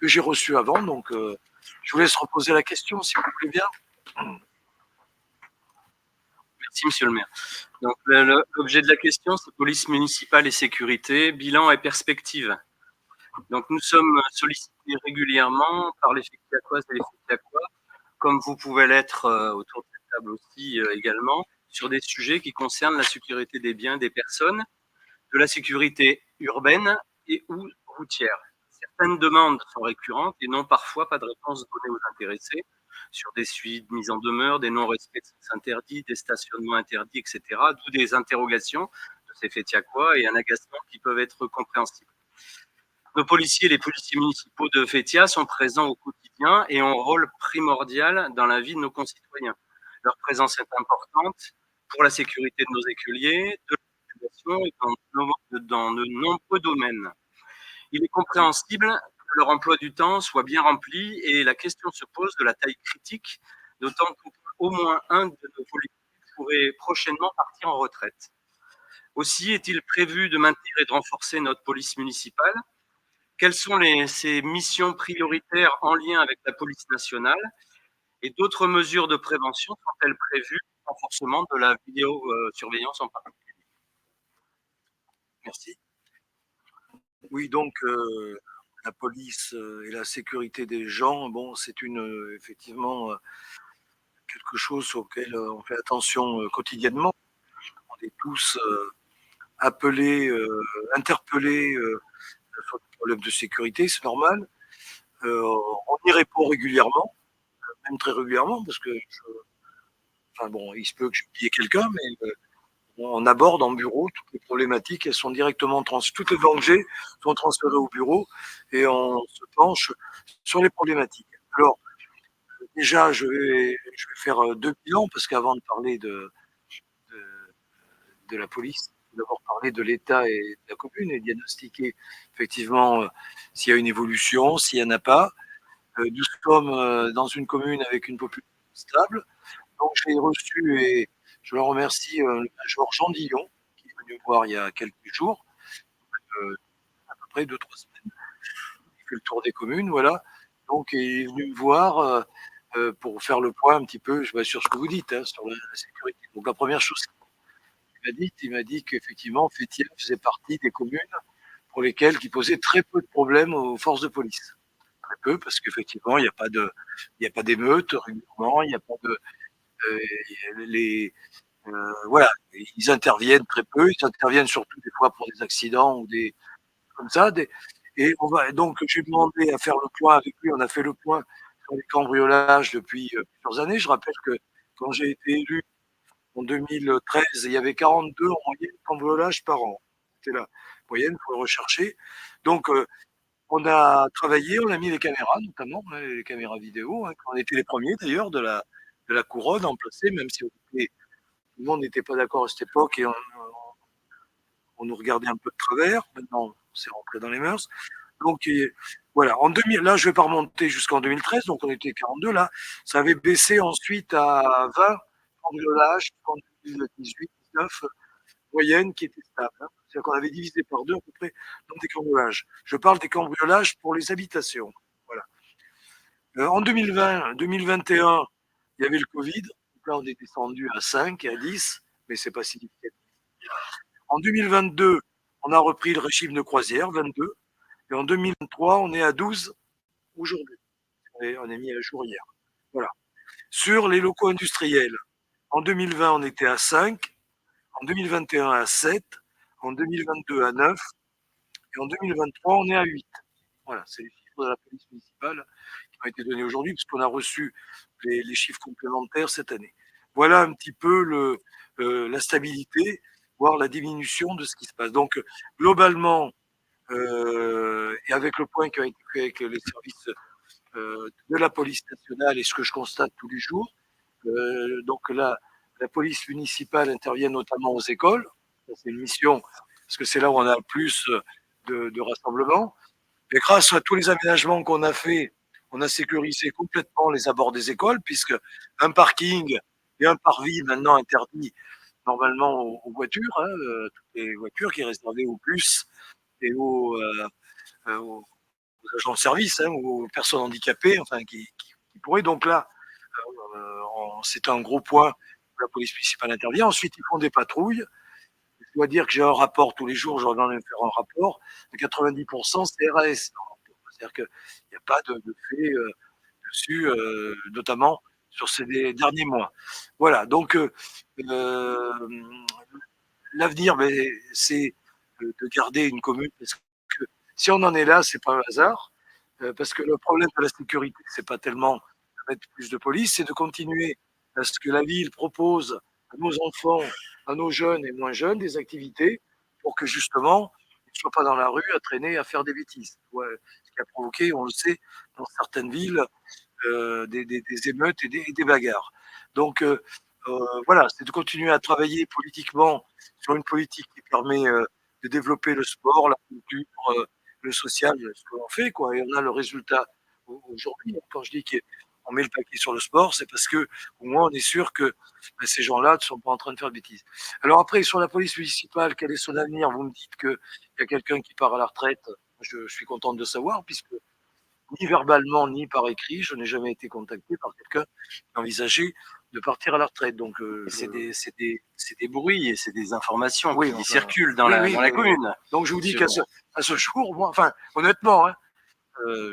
j'ai reçue avant. Donc, je vous laisse reposer la question, si vous plaît bien. Merci, monsieur le maire. Donc, l'objet de la question, c'est police municipale et sécurité, bilan et perspective. Donc, nous sommes sollicités régulièrement par les Fétiacoises et les Fétiacois, comme vous pouvez l'être autour de cette table aussi également, sur des sujets qui concernent la sécurité des biens des personnes, de la sécurité urbaine et ou routière. Certaines demandes sont récurrentes et n'ont parfois pas de réponse donnée aux intéressés sur des suites de mise en demeure, des non-respects de sens interdits, des stationnements interdits, etc. D'où des interrogations de ces Fétiacois et un agacement qui peuvent être compréhensibles. Nos policiers et les policiers municipaux de Fétia sont présents au quotidien et ont un rôle primordial dans la vie de nos concitoyens. Leur présence est importante pour la sécurité de nos écoliers, de la population et dans de nombreux domaines. Il est compréhensible que leur emploi du temps soit bien rempli et la question se pose de la taille critique, d'autant qu'au moins un de nos policiers pourrait prochainement partir en retraite. Aussi est-il prévu de maintenir et de renforcer notre police municipale. Quelles sont ces missions prioritaires en lien avec la police nationale et d'autres mesures de prévention sont-elles prévues pour le renforcement de la vidéosurveillance en particulier? Merci. Oui, donc la police et la sécurité des gens, bon, c'est effectivement quelque chose auquel on fait attention quotidiennement. On est tous appelés, interpellés sur des problèmes de sécurité, c'est normal. On y répond régulièrement, même très régulièrement, parce que enfin bon, il se peut que j'ai oublié quelqu'un, mais on aborde en bureau toutes les problématiques, elles sont directement toutes les dangers sont transférés au bureau et on se penche sur les problématiques. Alors, déjà, je vais faire deux bilans, parce qu'avant de parler de la police, il faut d'abord parler de l'État et de la commune et diagnostiquer effectivement s'il y a une évolution, s'il n'y en a pas. Nous sommes dans une commune avec une population stable. Donc, j'ai reçu, et je le remercie, le major Jean Dillon, qui est venu me voir il y a quelques jours, à peu près 2-3 semaines. Il fait le tour des communes, voilà. Donc, il est venu me voir pour faire le point un petit peu sur ce que vous dites, hein, sur la sécurité. Donc, la première chose qu'il m'a dit qu'effectivement, Fétia faisait partie des communes pour lesquelles qui posaient très peu de problèmes aux forces de police. Très peu, parce qu'effectivement, il n'y a pas d'émeutes régulièrement, il n'y a pas de voilà, ils interviennent très peu, ils interviennent surtout des fois pour des accidents ou des comme ça. Et donc j'ai demandé à faire le point avec lui. On a fait le point sur les cambriolages depuis plusieurs années. Je rappelle que quand j'ai été élu en 2013, il y avait 42 en moyenne cambriolages par an. C'était la moyenne, il faut le rechercher. Donc on a travaillé, on a mis les caméras, notamment les caméras vidéo. Hein, on était les premiers d'ailleurs de la couronne en placer, même si tout le monde n'était pas d'accord à cette époque et on nous regardait un peu de travers. Maintenant, c'est rentré dans les mœurs. Donc voilà, là je ne vais pas remonter jusqu'en 2013, donc on était 42 là. Ça avait baissé ensuite à 20 cambriolages en 2018-19, moyenne qui était stable. Hein. C'est-à-dire qu'on avait divisé par deux à peu près le nombre des cambriolages. Je parle des cambriolages pour les habitations. Voilà. En 2020, 2021, il y avait le Covid. Donc là, on est descendu à 5 et à 10, mais ce n'est pas significatif. En 2022, on a repris le régime de croisière, 22, et en 2023, on est à 12 aujourd'hui. On est mis à jour hier. Voilà. Sur les locaux industriels, en 2020, on était à 5, en 2021 à 7, en 2022 à 9, et en 2023, on est à 8. Voilà, c'est les chiffres de la police municipale qui ont été donnés aujourd'hui, puisqu'on a reçu les chiffres complémentaires cette année. Voilà un petit peu la stabilité, voire la diminution de ce qui se passe. Donc, globalement, et avec le point qui a été fait avec les services de la police nationale et ce que je constate tous les jours, donc là, la police municipale intervient notamment aux écoles. C'est une mission, parce que c'est là où on a le plus de rassemblements. Et grâce à tous les aménagements qu'on a fait, on a sécurisé complètement les abords des écoles, puisque un parking et un parvis maintenant interdit normalement aux voitures, hein, toutes les voitures qui sont réservées aux bus et aux agents de service, hein, ou aux personnes handicapées, enfin qui pourraient. Donc là, c'est un gros point où la police municipale intervient. Ensuite, ils font des patrouilles. Je dois dire que j'ai un rapport tous les jours, je dois même faire un rapport. De 90%, c'est RAS. C'est-à-dire qu'il n'y a pas de fait dessus, notamment sur ces derniers mois. Voilà, donc l'avenir, c'est de garder une commune, parce que si on en est là, c'est pas un hasard, parce que le problème de la sécurité, c'est pas tellement de mettre plus de police, c'est de continuer à ce que la ville propose à nos enfants, à nos jeunes et moins jeunes, des activités pour que justement, ils ne soient pas dans la rue à traîner, à faire des bêtises. Ouais, ce qui a provoqué, on le sait, dans certaines villes, des émeutes et des bagarres. Donc voilà, c'est de continuer à travailler politiquement sur une politique qui permet de développer le sport, la culture, le social, ce que l'on fait, quoi. Et on a le résultat aujourd'hui. Quand je dis qu'on met le paquet sur le sport, c'est parce que au moins on est sûr que ces gens-là ne sont pas en train de faire de bêtises. Alors après, sur la police municipale, quel est son avenir? Vous me dites qu'il y a quelqu'un qui part à la retraite. Je suis content de savoir, puisque ni verbalement ni par écrit, je n'ai jamais été contacté par quelqu'un qui envisageait de partir à la retraite. Donc, C'est des bruits et c'est des informations oui, qui enfin, circulent dans oui, la, oui, dans la mais- commune. Donc, je vous dis Sur- qu'à ce jour, moi, enfin, honnêtement, hein,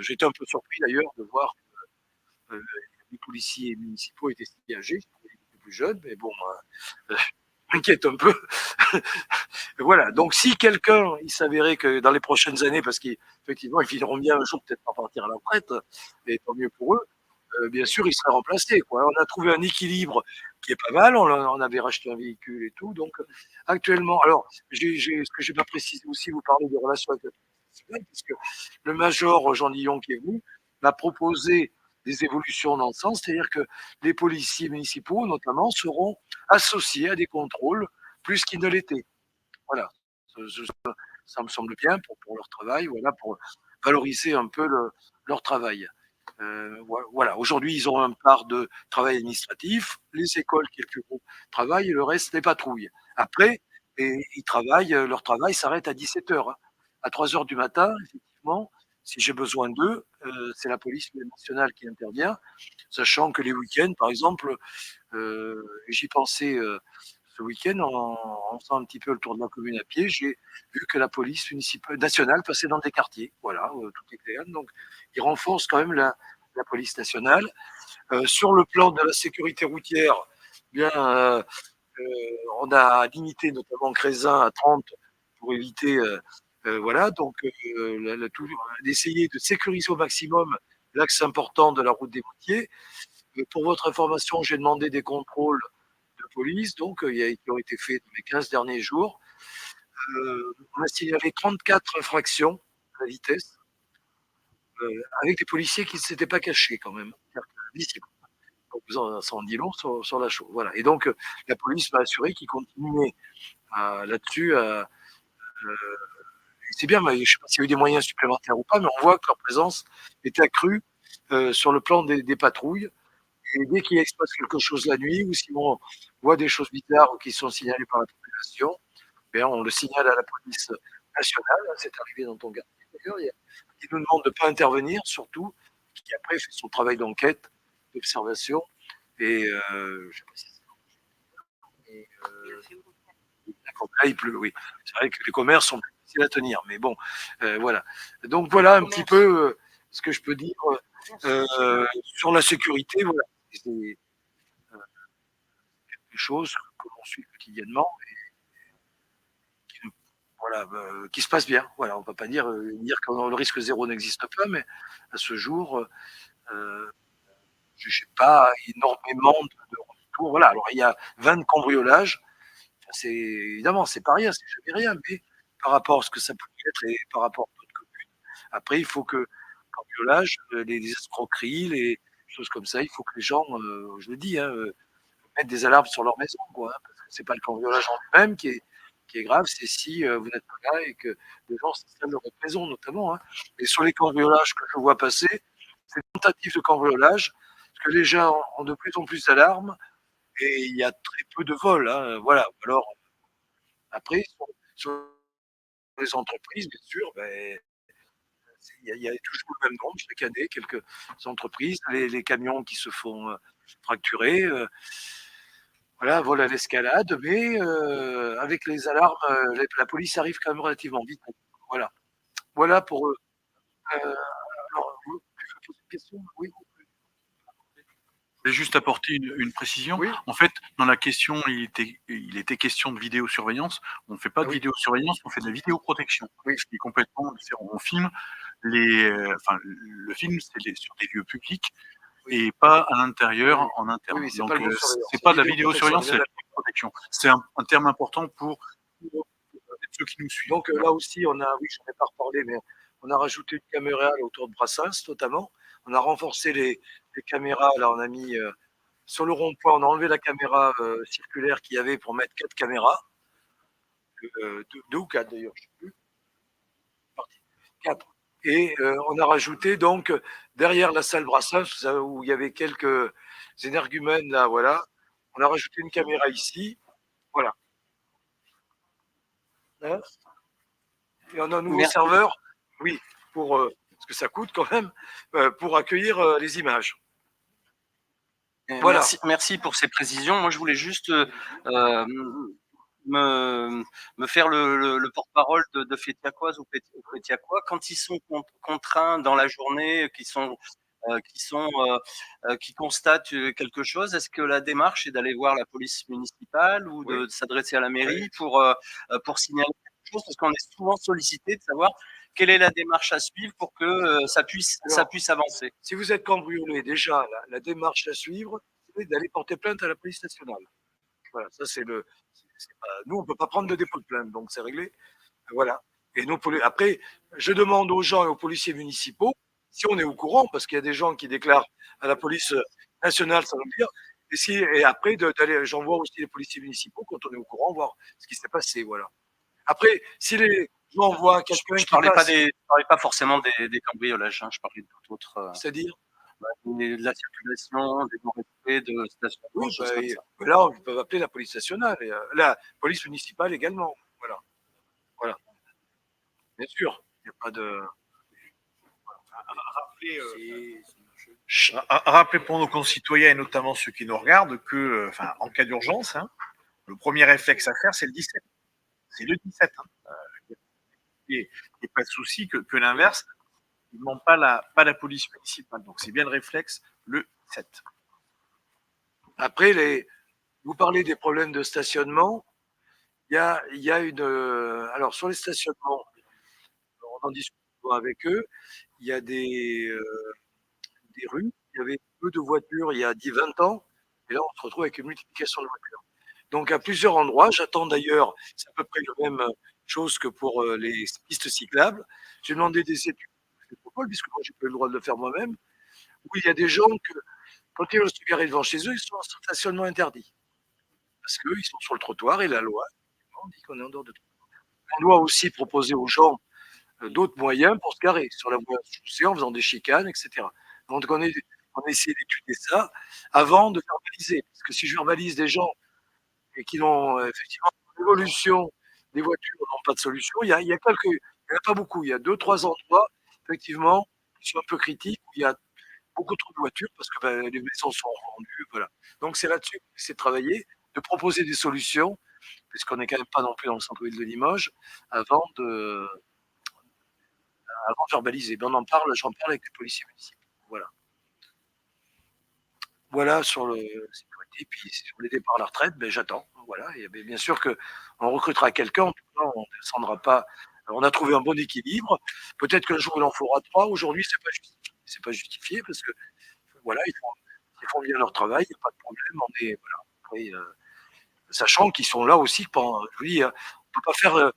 j'ai été un peu surpris d'ailleurs de voir que les policiers municipaux étaient si âgés, ils étaient plus jeunes, mais bon, m'inquiète un peu. Voilà, donc si quelqu'un, il s'avérait que dans les prochaines années, parce qu'effectivement, ils finiront bien un jour peut-être par partir à la retraite, et tant mieux pour eux, bien sûr, ils seraient remplacés, quoi. On a trouvé un équilibre qui est pas mal, on avait racheté un véhicule et tout, donc actuellement, alors, ce que j'ai pas précisé aussi, vous parlez des relations avec la police nationale, puisque le major Jean Dillon qui est venu m'a proposé des évolutions dans le sens, c'est-à-dire que les policiers municipaux, notamment, seront associés à des contrôles plus qu'ils ne l'étaient. Voilà. Ça me semble bien pour leur travail, voilà, pour valoriser un peu leur travail. Voilà. Aujourd'hui, ils ont un part de travail administratif, les écoles qui est le plus gros travail, et le reste, les patrouilles. Après, ils travaillent, leur travail s'arrête à 17h. À 3h du matin, effectivement, si j'ai besoin d'eux, c'est la police nationale qui intervient, sachant que les week-ends, par exemple, j'y pensais ce week-end en faisant un petit peu le tour de la commune à pied, j'ai vu que la police municipale nationale passait dans des quartiers. Voilà, tout est clair. Donc, ils renforcent quand même la police nationale. Sur le plan de la sécurité routière, bien, on a limité notamment Crézin à 30 pour éviter, voilà, donc d'essayer de sécuriser au maximum l'axe important de la route des routiers. Pour votre information, j'ai demandé des contrôles de police, donc qui ont été faits dans les 15 derniers jours. On a signalé 34 infractions à la vitesse, avec des policiers qui ne s'étaient pas cachés quand même, visibles. Donc ça en dit long sur la chose. Voilà. Et donc la police m'a assuré qu'ils continuaient là-dessus. C'est bien, mais je ne sais pas s'il y a eu des moyens supplémentaires ou pas, mais on voit que leur présence est accrue sur le plan des patrouilles. Et dès qu'il se passe quelque chose la nuit, ou si on voit des choses bizarres qui sont signalées par la population, bien, on le signale à la police nationale. C'est arrivé dans ton quartier d'ailleurs. Il nous demande de ne pas intervenir, surtout, qui après fait son travail d'enquête, d'observation. Et je ne sais pas si c'est. D'accord, là, il pleut, oui. C'est vrai que les commerces sont difficile à tenir. Mais bon, voilà. Donc voilà un petit peu ce que je peux dire sur la sécurité. Voilà, c'est quelque chose que l'on suit quotidiennement et voilà, qui se passe bien. Voilà, on ne va pas dire que le risque zéro n'existe pas, mais à ce jour, je n'ai pas énormément de retours. Voilà, alors il y a 20 cambriolages. C'est évidemment, c'est pas rien, c'est jamais rien, mais par rapport à ce que ça peut être et par rapport à d'autres communes. Après, il faut que cambriolage, les escroqueries, les choses comme ça, il faut que les gens, je le dis, mettent des alarmes sur leur maison, quoi, hein, parce que c'est pas le cambriolage en lui-même qui est grave, c'est si vous n'êtes pas là et que les gens s'installent dans votre maison, notamment. Hein. Et sur les cambriolages que je vois passer, c'est tentatives de cambriolage, parce que les gens ont de plus en plus d'alarmes et il y a très peu de vols. Hein, voilà. Alors, après, sur les entreprises, bien sûr, ben, il y a toujours le même nombre chaque année, quelques entreprises, les camions qui se font fracturer. Voilà, vol à l'escalade, mais avec les alarmes, la police arrive quand même relativement vite. Voilà, voilà pour eux. Alors, tu veux poser une question? Oui. Je voulais juste apporter une précision. Oui. En fait, dans la question, il était question de vidéosurveillance. On ne fait pas de Oui. vidéosurveillance, on fait de la vidéoprotection. Oui. Ce qui est complètement différent. On filme le film, c'est sur des lieux publics et pas à l'intérieur, Oui. en interne. Oui, c'est donc, pas le surveillance, c'est pas de la vidéosurveillance, c'est de la vidéoprotection. C'est un terme important pour ceux qui nous suivent. Donc là aussi, oui, j'en ai pas reparlé, mais on a rajouté une caméra autour de Brassens, notamment. On a renforcé les caméras. Là, on a mis sur le rond-point, on a enlevé la caméra circulaire qu'il y avait pour mettre 4 caméras. 2 ou 4 d'ailleurs, je ne sais plus. 4. Et on a rajouté donc derrière la salle Brassens, où il y avait quelques énergumènes là, voilà. On a rajouté une caméra ici, voilà. Hein, et on a un nouveau serveur, oui, parce que ça coûte quand même, pour accueillir les images. Voilà. Merci pour ces précisions. Moi, je voulais juste me faire le porte-parole de Fétiacoises ou Fétiacois quand ils sont contraints dans la journée, qui constatent quelque chose. Est-ce que la démarche est d'aller voir la police municipale ou de s'adresser à la mairie pour signaler quelque chose? Parce qu'on est souvent sollicité de savoir quelle est la démarche à suivre pour que ça puisse avancer. Si vous êtes cambriolé, déjà, la démarche à suivre, c'est d'aller porter plainte à la police nationale. Voilà, ça c'est nous, on ne peut pas prendre de dépôt de plainte, donc c'est réglé. Voilà. Et après, je demande aux gens et aux policiers municipaux si on est au courant, parce qu'il y a des gens qui déclarent à la police nationale sans le dire. Et après, j'envoie aussi les policiers municipaux quand on est au courant, voir ce qui s'est passé. Voilà. Après, si les gens voient quelqu'un qui passe... Je parlais pas forcément des cambriolages, hein, je parlais de tout autre. C'est-à-dire de la circulation, des non-respects de stationnement, oui, choses comme ça. là, ils peuvent appeler la police nationale, et, la police municipale également. Voilà. Bien sûr, il n'y a pas de... Rappeler pour nos concitoyens et notamment ceux qui nous regardent que, en cas d'urgence, le premier réflexe à faire, c'est le 17. C'est le 17. Il n'y a pas de souci que l'inverse. Ils ne demandent pas la police municipale. Donc, c'est bien le réflexe, le 7. Après, vous parlez des problèmes de stationnement. Il y a une... alors, sur les stationnements, on en discute avec eux. Il y a des rues. Il y avait peu de voitures il y a 10-20 ans. Et là, on se retrouve avec une multiplication de voitures. Donc, à plusieurs endroits, j'attends d'ailleurs, c'est à peu près la même chose que pour les pistes cyclables. J'ai demandé des études de métropole, puisque moi, j'ai pas eu le droit de le faire moi-même, où il y a des gens que, quand ils veulent se garer devant chez eux, ils sont en stationnement interdit. Parce qu'ils sont sur le trottoir et la loi dit qu'on est en dehors de trottoir. On doit aussi proposer aux gens d'autres moyens pour se garer sur la voie chaussée en faisant des chicanes, etc. Donc, on essaie d'étudier ça avant de verbaliser. Parce que si je verbalise des gens et qui n'ont effectivement l'évolution des voitures n'ont pas de solution. Il y a pas beaucoup. Il y a 2-3 endroits, effectivement, qui sont un peu critiques, où il y a beaucoup trop de voitures parce que les maisons sont vendues. Voilà. Donc c'est là-dessus qu'on essaie de travailler, de proposer des solutions puisqu'on n'est quand même pas non plus dans le centre-ville de Limoges, avant de verbaliser. Mais on en parle, j'en parle avec les policiers municipaux. Voilà. Voilà sur le sécurité. Puis sur les départs à la retraite, ben, j'attends. Voilà. Et bien sûr qu'on recrutera quelqu'un, en tout cas, on ne descendra pas. On a trouvé un bon équilibre. Peut-être qu'un jour il en faudra 3. Aujourd'hui, c'est pas justifié. C'est pas justifié parce que voilà, ils font bien leur travail, il n'y a pas de problème. On est voilà. Après, sachant qu'ils sont là aussi pendant, je vous dis, on peut pas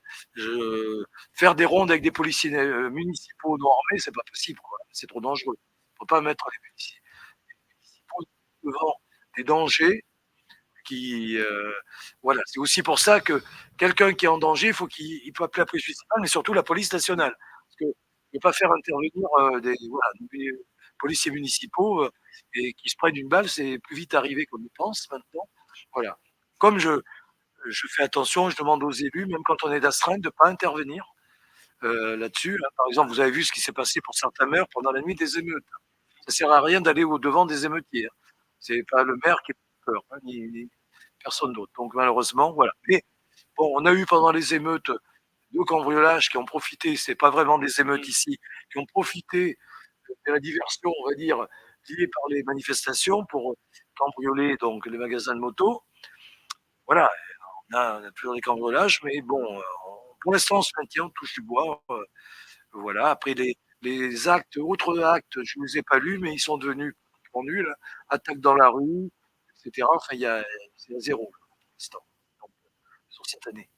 faire des rondes avec des policiers municipaux non armés, c'est pas possible, quoi. C'est trop dangereux. On peut pas mettre les policiers municipaux devant des dangers qui, voilà. C'est aussi pour ça que quelqu'un qui est en danger, il faut qu'il peut appeler la police municipale, mais surtout la police nationale, parce que ne pas faire intervenir des policiers municipaux et qui se prennent une balle, c'est plus vite arrivé qu'on ne pense maintenant. Voilà. Comme je fais attention, je demande aux élus, même quand on est d'astreinte, de ne pas intervenir là-dessus. Hein. Par exemple, vous avez vu ce qui s'est passé pour certains maires pendant la nuit des émeutes. Ça ne sert à rien d'aller au-devant des émeutiers. Hein. Ce n'est pas le maire qui a peur, hein, ni personne d'autre. Donc malheureusement, voilà. Mais bon, on a eu pendant les émeutes 2 cambriolages qui ont profité, c'est pas vraiment des émeutes ici, qui ont profité de la diversion, on va dire, liée par les manifestations pour cambrioler donc les magasins de moto. Voilà, on a toujours des cambriolages, mais bon, pour l'instant, on se maintient, on touche du bois. Voilà, après les actes, autres actes, je ne les ai pas lus, mais ils sont devenus nuls. Attaque dans la rue, etc. Enfin, c'est à zéro pour l'instant, sur cette année.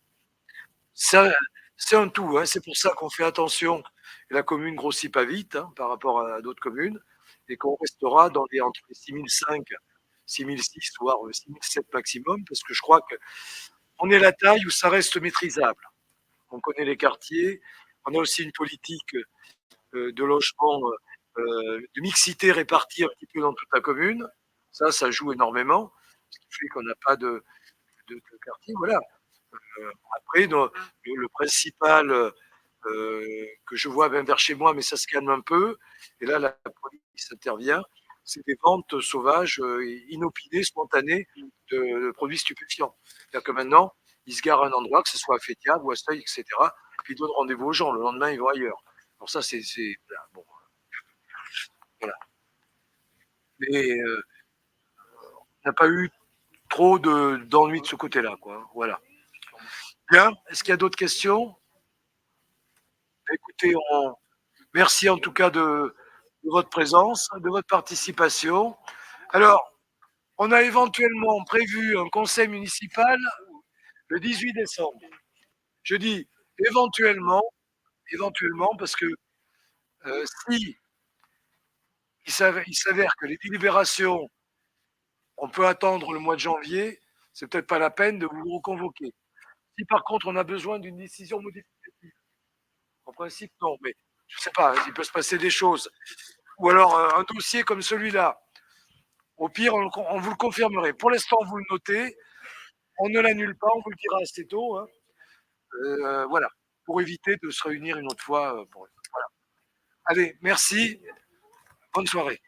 Ça, c'est un tout, hein. C'est pour ça qu'on fait attention. Et la commune grossit pas vite hein, par rapport à d'autres communes et qu'on restera entre les 6005, 6006, voire 6007 maximum, parce que je crois qu'on est la taille où ça reste maîtrisable. On connaît les quartiers, on a aussi une politique de logement, de mixité répartie un petit peu dans toute la commune. Ça joue énormément, ce qui fait qu'on n'a pas de quartier. Voilà. Après, le principal que je vois même vers chez moi, mais ça se calme un peu, et là, la police intervient, c'est des ventes sauvages, inopinées, spontanées de produits stupéfiants. C'est-à-dire que maintenant, ils se garent à un endroit, que ce soit à Fétia ou à Seuil, etc., puis ils donnent rendez-vous aux gens. Le lendemain, ils vont ailleurs. Alors ça, c'est voilà, bon, voilà. Mais on n'a pas eu trop d'ennuis de ce côté-là, quoi. Voilà. Bien. Est-ce qu'il y a d'autres questions? Écoutez, merci en tout cas de votre présence, de votre participation. Alors, on a éventuellement prévu un conseil municipal le 18 décembre. Je dis éventuellement, parce que si il s'avère que les délibérations, on peut attendre le mois de janvier, c'est peut-être pas la peine de vous reconvoquer. Si par contre on a besoin d'une décision modificative, en principe non, mais je ne sais pas, il peut se passer des choses. Ou alors un dossier comme celui-là, au pire, on vous le confirmerait. Pour l'instant, vous le notez, on ne l'annule pas, on vous le dira assez tôt. Hein. Voilà, pour éviter de se réunir une autre fois. Voilà. Allez, merci, bonne soirée.